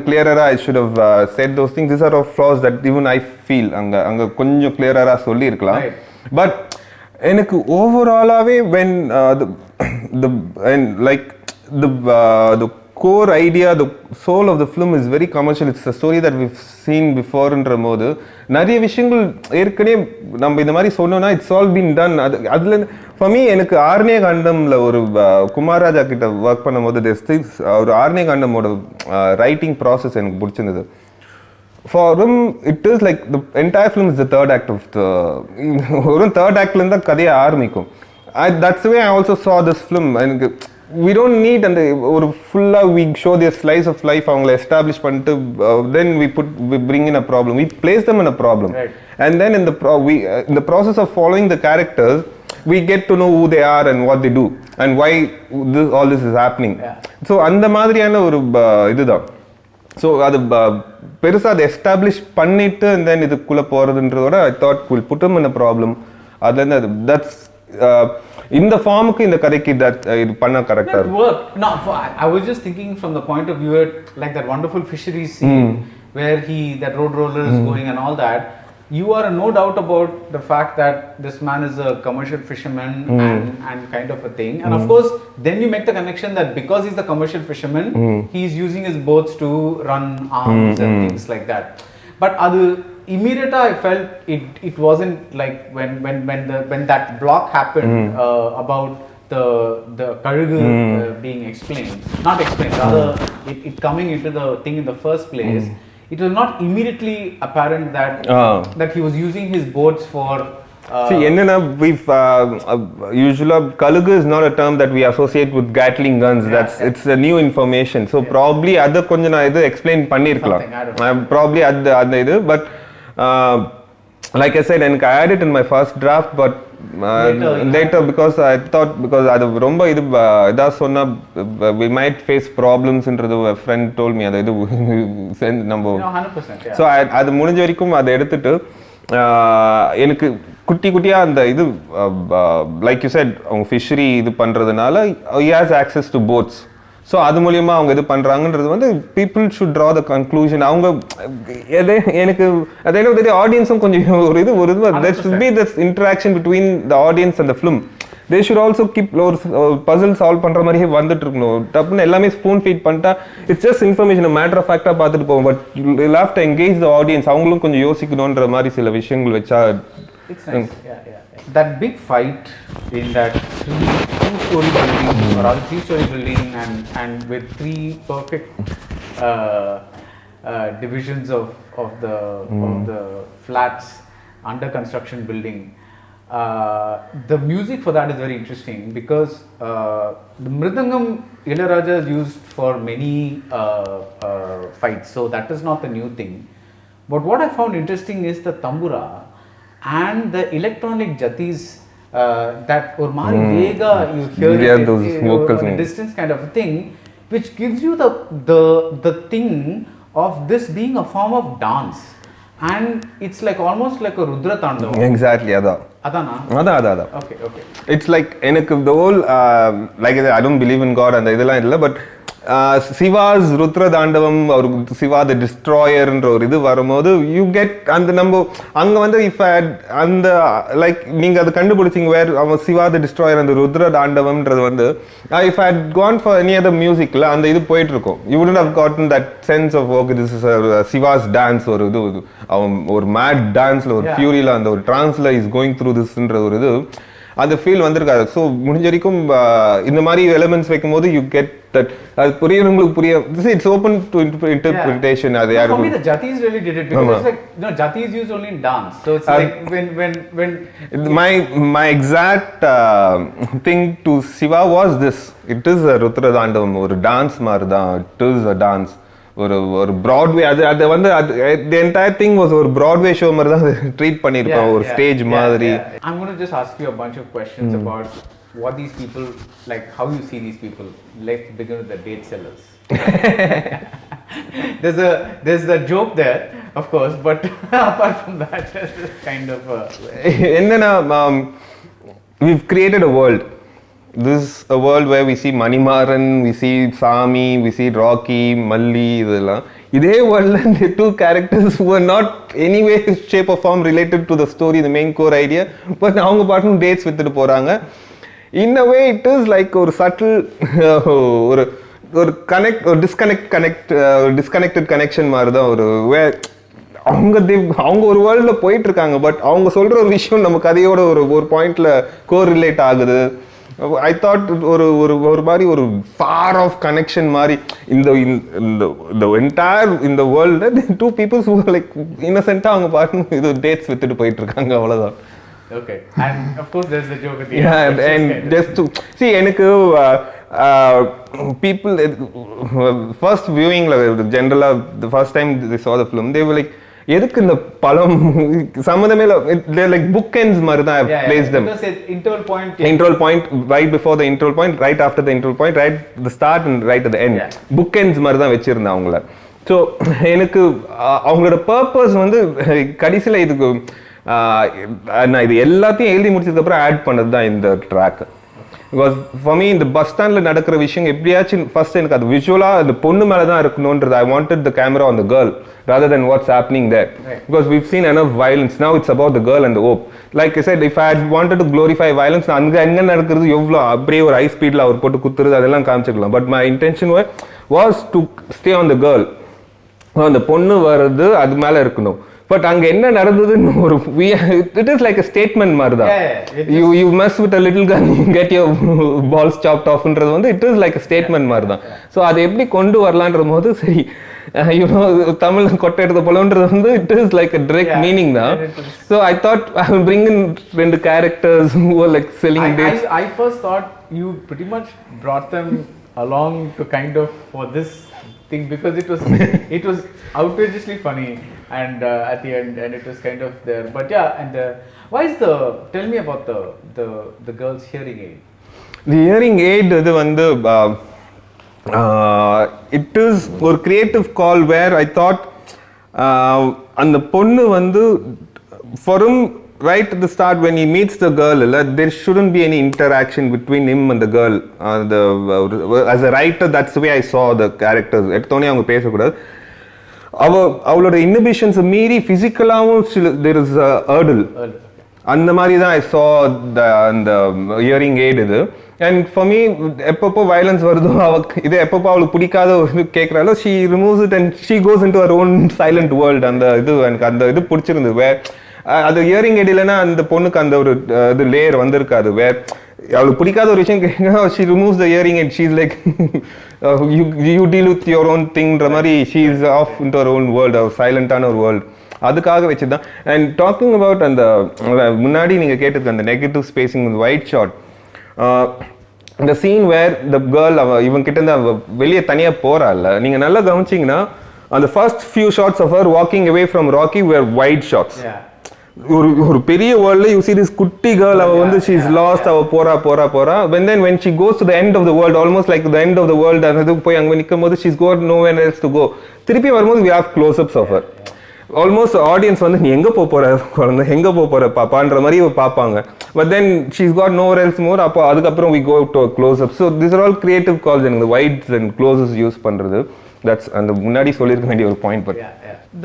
clearer-ஆ I should have said those things. These are all flaws that even I feel அங்க கொஞ்சம் clearer-ஆ சொல்லி இருக்கலாம். But எனக்கு overall-ஆவே when the core idea, the soul of the film is very commercial. It's a story that we've seen before ன்ற போது நிறைய விஷயங்கள் ஏற்கனவே நம்ம இந்த மாதிரி சொன்னோம்னா it's all been done. அதுல for me எனக்கு ஆர்னே காண்டம்ல ஒரு குமாரராஜா கிட்ட ஒர்க் பண்ணும்போது ஒரு ஆர்னே காண்டமோட ரைட்டிங் ப்ராசஸ் எனக்கு பிடிச்சிருந்தது. For him, it is like the entire film is the third act of the ஒரு third actல இருந்தா கதையை ஆரம்பிக்கும். That's the way I also saw this film. எனக்கு we don't need and or full we show their slice of life avanga establish பண்ணிட்டு then we bring in a problem, we place them in a problem, right. And then in the process of following the characters we get to know who they are and what they do and why all this is happening, yeah. So அந்த மாதிரியான ஒரு இதுதான். So அது பெருசா அதை establish பண்ணிட்டு and then இதுக்குள்ள போறதுன்றதோட I thought we'll put them in a problem. That's in the form in the கதைக்கு that இது பண்ண கரெக்ட்டா work. No, I was just thinking from the point of view like that wonderful fisheries scene where that road roller is going and all that. You are no doubt about the fact that this man is a commercial fisherman and kind of a thing, and of course then you make the connection that because he's the commercial fisherman he's using his boats to run arms and things like that. But immediately I felt it wasn't like when that block happened about the Karugu being not explained, rather it coming into the thing in the first place. It was not immediately apparent that he was using his boats for see enna we've usually Kalugu is not a term that we associate with Gatling guns. It's a new information, so probably adha konja na idu explain pannirkalam, probably adha idu, but like I said, and I added it in my first draft, but later because I thought because adu romba idu idha sonna we might face problems ன்றது a friend told me adu send number 100%, yeah. So adu முடிஞ்ச வரைக்கும் அதை எடுத்துட்டு எனக்கு குட்டி குட்டியா அந்த இது like you said அவங்க fishery இது பண்றதுனால he has access to boats. So அது மூலியமா அவங்க இது பண்றாங்கன்றது வந்து people should draw the conclusion. அவங்க எனக்கு அதே ஆடியன்ஸும் கொஞ்சம் ஒரு there should be this interaction between the audience and the film. They should also keep puzzle solve பண்ற மாதிரியே வந்துட்டு இருக்கணும். டப்புன்னு எல்லாமே ஸ்பூன் ஃபீட் பண்ணிட்டா it's just information, a matter of fact-ஆ பார்த்துட்டு போவோம். But you'll have to engage the audience. அவங்களும் கொஞ்சம் யோசிக்கணுன்ற மாதிரி சில விஷயங்கள் வச்சா it's nice. Yeah. That big fight in that two-story building or rather three-story building and with three perfect divisions of the flats under construction building. The music for that is very interesting because the mridangam Ilayaraja is used for many fights, so that is not a new thing. But what I found interesting is the tambura and the electronic jatis that or mari vega you hear it those vocals in distance kind of a thing, which gives you the thing of this being a form of dance, and it's like almost like a rudra tandavam. Exactly, adha okay. It's like enakku the whole like I don't believe in God and idella illa, but Siva's Rudra Dandavam or Siva the Destroyer ன்ற ஒரு இது வரும்போது you get அந்த நம்ம அங்க வந்து if I had அந்த like நீங்க அது கண்டுபிடிச்சீங்க where அவன் Siva the Destroyer அந்த Rudra Dandavamன்றது வந்து if I had gone for any other musicல அந்த இது போயிட்டு இருக்கும், you wouldn't have gotten that sense of okay this is a Siva's dance ஒரு இது அவன் ஒரு mad danceல ஒரு furyல அந்த ஒரு tranceல is going through this ன்ற ஒரு இது அந்த ஃபீல் வந்திருக்காது. ஸோ முடிஞ்ச வரைக்கும் இந்த மாதிரி எலிமெண்ட்ஸ் வைக்கும்போது யூ கெட் தட். அது புரியவங்களுக்கு புரிய, இட்ஸ் ஓப்பன் டு இன்டர்பிரிட்டேஷன். அது யாரு for me the Jatis really did it because it's like, you know, Jatis used only in dance, so it's like when my exact thing to Shiva was this. It is a Rutra Dandavam, ஒரு dance மாதிரி தான். It is a dance. ஒரு Broadway, அது வந்து the entire thing was ஒரு Broadway show மாதிரி தான் treat பண்ணிருப்பாங்க, ஒரு ஸ்டேஜ் மாதிரி. I'm going to just ask you a bunch of questions about what these people, like how you see these people. Let's begin with the date sellers. there's the joke there, of course, but apart from that, it's kind of என்னன்னா, we've created a world. This is a world where we see Manimaran, we see Sami, we see Rocky, Malli, இதெல்லாம். இதே வேர்ல்ட்ல the two characters who are not any way, shape or form related to the story, the main core idea, but அவங்க பாட்டும் dates வித்துட்டு போறாங்க. In a way it is like ஒரு subtle ஒரு connect or disconnected connection மாதிரி தான். ஒரு அவங்க ஒரு வேர்ல்ட்ல போயிட்டு இருக்காங்க, பட் அவங்க சொல்ற ஒரு விஷயம் நம்ம கதையோட ஒரு பாயிண்ட்ல கோரிலேட் ஆகுது. I thought ஒரு மாதிரி ஒரு far off connection மாதிரி இந்த entire in the world, two people who are like innocent, அவங்க பாட்டு இது dates வித்துட்டு போயிட்டு இருக்காங்க, அவ்வளவுதான். Okay, and of course there's the joke at the end. Yeah, and just to see, எனக்கு people first viewing, generally the first time they saw the film, they were like, எதுக்கு இந்த பழம் சம்மந்தமே இல்ல, they're like bookends மாதிரி தான். I placed them. Because interval point, right before the interval point, right after the interval point, right at the start and right at the end. Bookends மாதிரி தான் வச்சிருந்தேன் அவங்கள. ஸோ எனக்கு அவங்களோட பர்பஸ் வந்து கடைசியில் இதுக்கு நான் இது எல்லாத்தையும் எழுதி முடிச்சதுக்கப்புறம் ஆட் பண்ணது தான் இந்த ட்ராக். பிகாஸ் ஃபார் மீ இந்த பஸ் ஸ்டாண்டில் நடக்கிற விஷயம் எப்படியாச்சும் ஃபர்ஸ்ட் எனக்கு அது விஷுவலாக அந்த பொண்ணு மேலே தான் இருக்கணுன்றது. I wanted the camera on the girl rather than what's happening there. Right. Because we've seen enough violence. Now it's about the girl and the hope. Like I said, if I had wanted to glorify violence, அங்க நடக்கிறது எவ்வளோ அப்படியே ஒரு high ஸ்பீடில் அவர் போட்டு குத்துறது அதெல்லாம் காமிச்சிக்கலாம். But my intention was to stay on the girl. அந்த பொண்ணு வர்றது அது மேலே இருக்கணும். பட் அங்க என்ன நடந்ததுன்னு ஒரு it is like a statement மாதிரி தான். You mess with a little gun, you get your balls chopped offன்றது வந்து it is like a statement மாதிரி தான். ஸோ அதை எப்படி கொண்டு வரலான்ற போது சரி, தமிழ் கொட்டை எடுத்த போலன்றது வந்து it is like a direct meaning தான். So I thought I will bring in ரெண்டு characters who were like selling dates. I first thought you pretty much brought them along to kind of for this thing because it was outrageously funny and at the end, and it was kind of there. But yeah, and why is tell me about the girl's hearing aid. The hearing aid இது வந்து it is ஒரு creative call where I thought அந்த பொண்ணு வந்து for him right at the start when he meets the girl, there shouldn't be any interaction between him and the girl. As a writer, that's the way I saw the characters. எடுத்தோனே அவங்க பேசக்கூடாது. அவளோட இன்னிபிஷன்ஸ் மீறி ஃபிசிக்கலாகவும் there is a hurdle. அந்த மாதிரி தான் I saw அந்த hearing aid இது. அண்ட் ஃபார் மீ எப்பப்போ வயலன்ஸ் வருதோ இது எப்பப்போ அவளுக்கு பிடிக்காத ஒரு கேட்குறாலோ she removes it and she goes into her own silent world. அந்த இது எனக்கு அந்த இது பிடிச்சிருந்தது. அது ஹியரிங் எய்ட் இல்லைன்னா அந்த பொண்ணுக்கு அந்த ஒரு இது லேயர் வந்திருக்காது. அவளுக்கு பிடிக்காத ஒரு விஷயம் கேட்குறா, she removes the hearing aid, she is like you deal with your own திங்ன்ற மாதிரி she is off into her own world, her சைலண்டான ஒரு வேர்ல்டு. அதுக்காக வச்சுதான். அண்ட் டாக்கிங் அபவுட் அந்த முன்னாடி நீங்கள் கேட்டது அந்த நெகட்டிவ் ஸ்பேசிங் ஒயிட் ஷாட், இந்த சீன் வேர் த கேர்ள் இவன் கிட்ட இருந்து அவ வெளியே தனியாக போறாள், நீங்கள் நல்லா கவனிச்சிங்கன்னா அந்த first few shots of her walking away from Rocky were wide shots. ஒரு பெரிய வேர்ல்ட்ல யூ see this குட்டி கேர்ள், அவ வந்து she is lost, அவ போறா when she goes to the end of the world, almost like the end of the world, அது போய் அங்க நிக்கும்போது she's got nowhere else to go. திருப்பி வரும்போது we have close-ups of her. Almost audience வந்து நீ எங்க போற குழந்தை, எங்க போற பாப்பான்ற மாதிரி பாப்பாங்க. But then she's got nowhere else more. அப்போ அதுக்கப்புறம் we go to a close-up. So these are all creative calls and the wides and closes use பண்றது. That's அந்த முன்னாடி சொல்லிருக்க வேண்டிய ஒரு point. But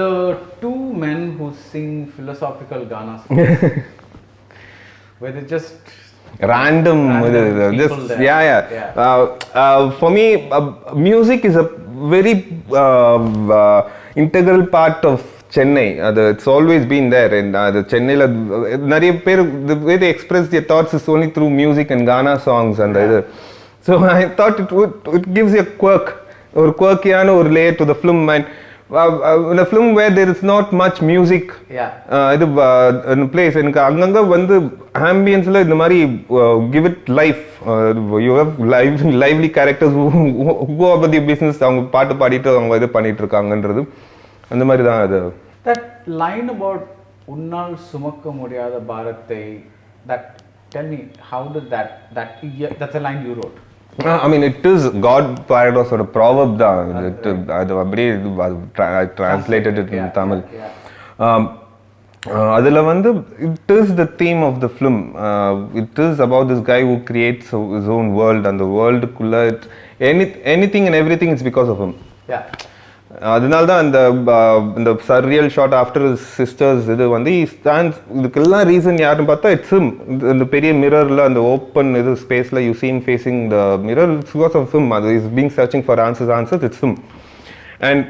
the two men who sing philosophical ganas where they just random just for me music is a very integral part of Chennai. It's always been there. And the Chennai, the way they express their thoughts is only through music and Ghana songs. And so I thought it gives you a quirk, or quirkiயான ஒரு layer to the film. And in a film where there is not much music, இது place எனக்கு அங்கங்க வந்து ambience-ல இந்த மாதிரி give it life. You have lively characters who go about the business. அவங்க பாட்டு பாடிட்டு அவங்க இது பண்ணிட்டு இருக்காங்கன்றது அந்த மாதிரி தான் அது. That line about உன்னால் சுமக்க முடியாத பாரத்தை, that tell me how did that's a line you wrote. I mean, it is God paradox or a proverb தான். அது அப்படியே I translated it in Tamil. அதில் வந்து it is the theme of the film. It is about this guy who creates his own world, and the world-குள்ள anything and everything is because of him. அதனால தான் இந்த surreal shot after sisters இது வந்து இதுக்கெல்லாம் reason யாருன்னு பார்த்தா it's him. இந்த பெரிய மிரரில் அந்த ஓப்பன் இது ஸ்பேஸில் you seen facing the mirror, it's because of him. அது is being searching for answers it's him. And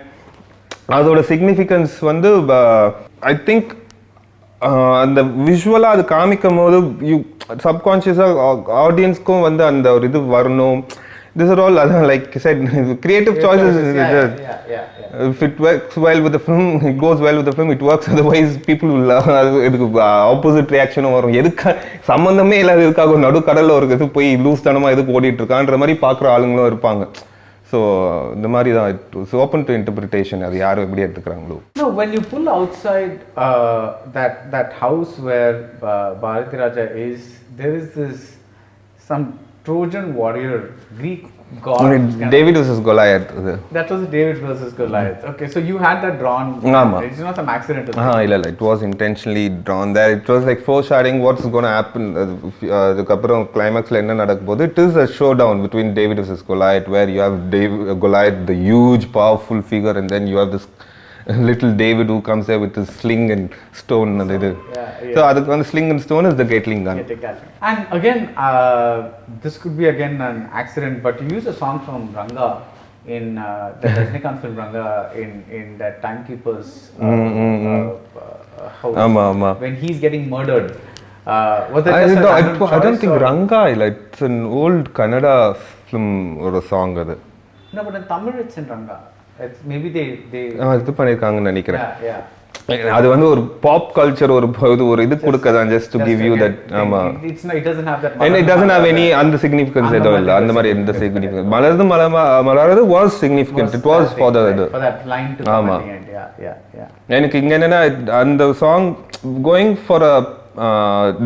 அதோட சிக்னிஃபிகன்ஸ் வந்து ஐ திங்க் அந்த விஷுவலாக அது காமிக்கும் போது சப்கான்ஷியஸாக ஆடியன்ஸ்க்கும் வந்து அந்த ஒரு இது வரணும். These are all, like you said, creative choices. If it works well with the film, it goes well with the film. It works. Otherwise, people will opposite reaction வரும். எதுக்கு சம்பந்தமே இல்லாத எதுக்காக நடு கடல்ல ஒரு இது போய் லூஸ் தனமா எதுக்கு ஓடிட்டு இருக்கான்ற மாதிரி பார்க்குற ஆளுங்களும் இருப்பாங்க. ஸோ இந்த மாதிரி தான் இட்ஸ் ஓப்பன் டு இன்டர்பிரிட்டேஷன். அது யாரும் எப்படி எடுத்துக்கிறாங்களோ. No, when you pull outside that house where Bharati Raja is, there is this some Trojan warrior, Greek god. David versus Goliath. That was David versus Goliath. Okay, so you had that drawn. It's not some accidental thing. It was intentionally drawn there. It was like foreshadowing what's going to happen. அதுக்கப்புறம் கிளைமேக்ஸ்ல என்ன நடக்க போகுது. It is a showdown between David versus Goliath, where you have Goliath, the huge powerful figure, and then you have this little David who comes there with his sling and stone and so adukku on sling and stone is the Gatling gun. And again this could be again an accident, but you use a song from Ranga in the Rajnikant film Ranga in that timekeeper's house when he's getting murdered. Was that I don't think Ranga, it's an old Kannada film or a song adu. No, but in Tamil it's in Ranga. It's maybe they இது பண்ணிருக்காங்கன்னு நினைக்கிறேன். அது வந்து ஒரு pop culture ஒரு இது கொடுக்கதான் just to give you that. ஆமா, it doesn't have that, and it doesn't have any அந்த significance எதுவும் இல்ல. அந்த மாதிரி எந்த significance மலர்ந்து was significant. It was for that line to come at the end. எனக்கு இங்க என்னன்னா அந்த song going for a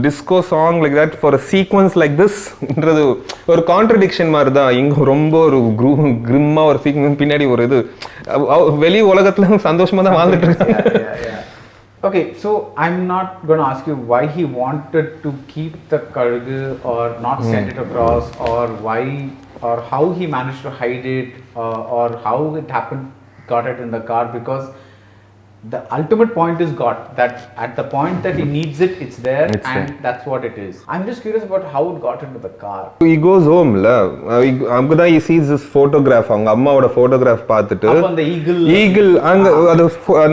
disco song like that for a sequence like this ன்றது ஒரு கான்ட்ரடிக்ஷன் மாதிரி தான். இங்க ரொம்ப ஒரு கிரிம்மா ஒரு சீக்வென்ஸ் பின்னாடி ஒரு இது வெளி உலகத்துல சந்தோஷமா தான் வாழ்ந்துட்டு இருக்காங்க. Okay, so I'm not going to ask you why he wanted to keep the Karugu or not send it across, or why or how he managed to hide it, or how it happened, got it in the car, because the ultimate point is got that at the point that he needs it, it's there, that's what it is. I'm just curious about how it got into the car. He goes home la, amgada he sees this photograph, avanga amma oda photograph paatittu up on the eagle and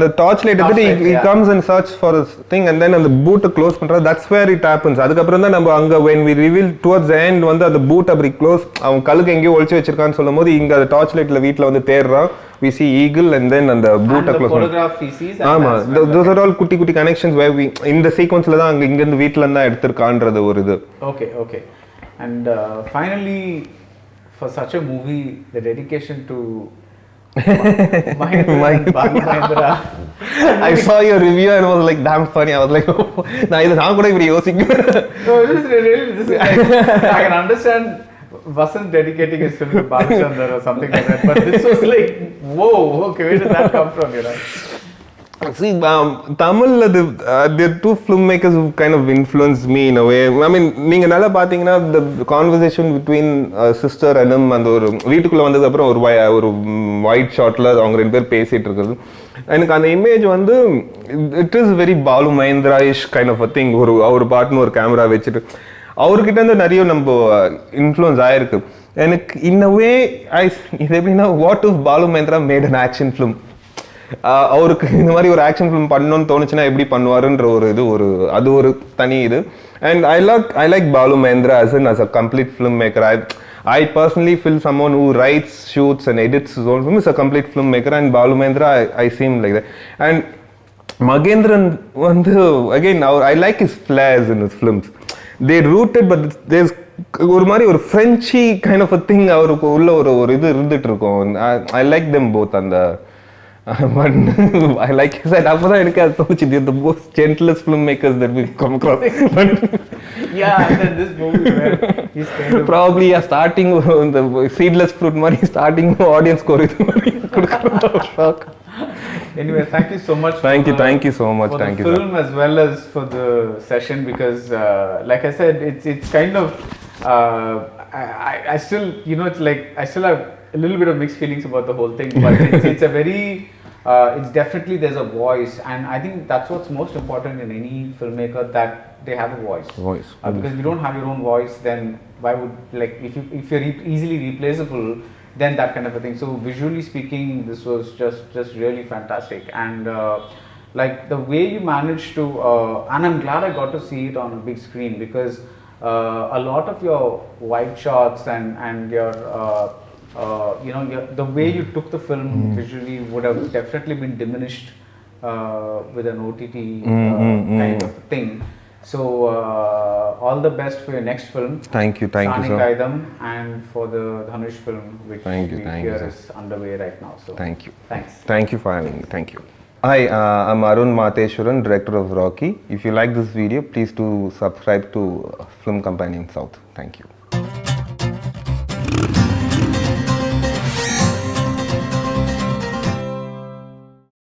the torchlight eduthu he comes and search for a thing, and then and the boot close pandra, that's where it happens. adukapram da நம்ம அங்க when we reveal towards the end வந்து அந்த boot அப்படி close அவன் கழுகு எங்கேயோ ஒளிச்சு வச்சிருக்கான்னு சொல்லும்போது இங்க அந்த torchlightல வீட்ல வந்து தேடுறான். We see eagle and then and the boot close photograph he sees. Those are all kutti connections where we in the sequence la da inga irundhu veetla irundha eduthirkaanradhu oru idu. Okay. And finally, for such a movie, the dedication to Mahendra. I saw your review and it was like damn funny. I was like, na idu naan kuda ipdi yosikku. No, this is like, I can understand wasn't dedicating his film to Balachandar or something like that, but this was like, whoa, okay, where did that come from, you know? See, Tamil, there are two filmmakers who kind of influenced me in a way. I mean, நீங்க நல்லா பாத்தீங்கன்னா the conversation between sister and him அந்த ஒரு வீட்டுக்குள்ள வந்ததுக்கு அப்புறம் ஒரு white shotல அவங்க ரெண்டு பேர் பேசிட்டு இருக்குது. எனக்கு அந்த இமேஜ் வந்து it is very Balu Mahendra-ish kind of a thing. ஒரு பாட்டுன்னு ஒரு கேமரா வச்சுட்டு அவர்கிட்ட இருந்து நிறைய நம்ம இன்ஃப்ளூயன்ஸ் ஆயிருக்கு. எனக்கு இன் அ வே இது எப்படின்னா what if Balu Mahendra made an action film. அவருக்கு இந்த மாதிரி ஒரு ஆக்ஷன் ஃபிலிம் பண்ணணும்னு தோணுச்சுன்னா எப்படி பண்ணுவாருன்ற ஒரு இது அது ஒரு தனி இது. And I like Balu Mahendra as a complete filmmaker. I personally feel someone who writes, shoots and edits his own film is a complete filmmaker, and Balu Mahendra I seem like that. And Magendran again, I like his flares in his films. They rooted, but there's ஒரு மாதிரி ஒரு ஃப்ரெஞ்சி kind of a thing அவருக்கு உள்ள ஒரு இது இருந்துட்டு இருக்கும். I like them both. அந்த I like his side. அப்பதான் எனக்கு அது தோணுச்சு, they're the most gentlest filmmakers that we've come across. Yeah, and then this movie where he's kind of probably starting the seedless fruit மாதிரி starting audience score இது மாதிரி கொடுக்கணும். Anyway, thank you so much. Thank you so much. For Thank the you, film as well as for the session, because like I said, it's kind of I still, you know, it's like I still have a little bit of mixed feelings about the whole thing, but it's a very it's definitely, there's a voice, and I think that's what's most important in any filmmaker, that they have a voice. Because if you don't have your own voice, then why would, like, if you're easily replaceable, then that kind of a thing. So visually speaking, this was just really fantastic, and like the way you managed to and I'm glad I got to see it on a big screen, because a lot of your wide shots and your you know, the way you took the film visually would have definitely been diminished with an OTT kind of thing. So all the best for your next film. Thank you sir. Kaidam, and for the Dhanush film, which thank you is underway right now. So thank you. Thanks for having me. Thank you. Hi, I'm Arun Matheswaran, director of Rocky. If you like this video, please do subscribe to Film Companion South. Thank you.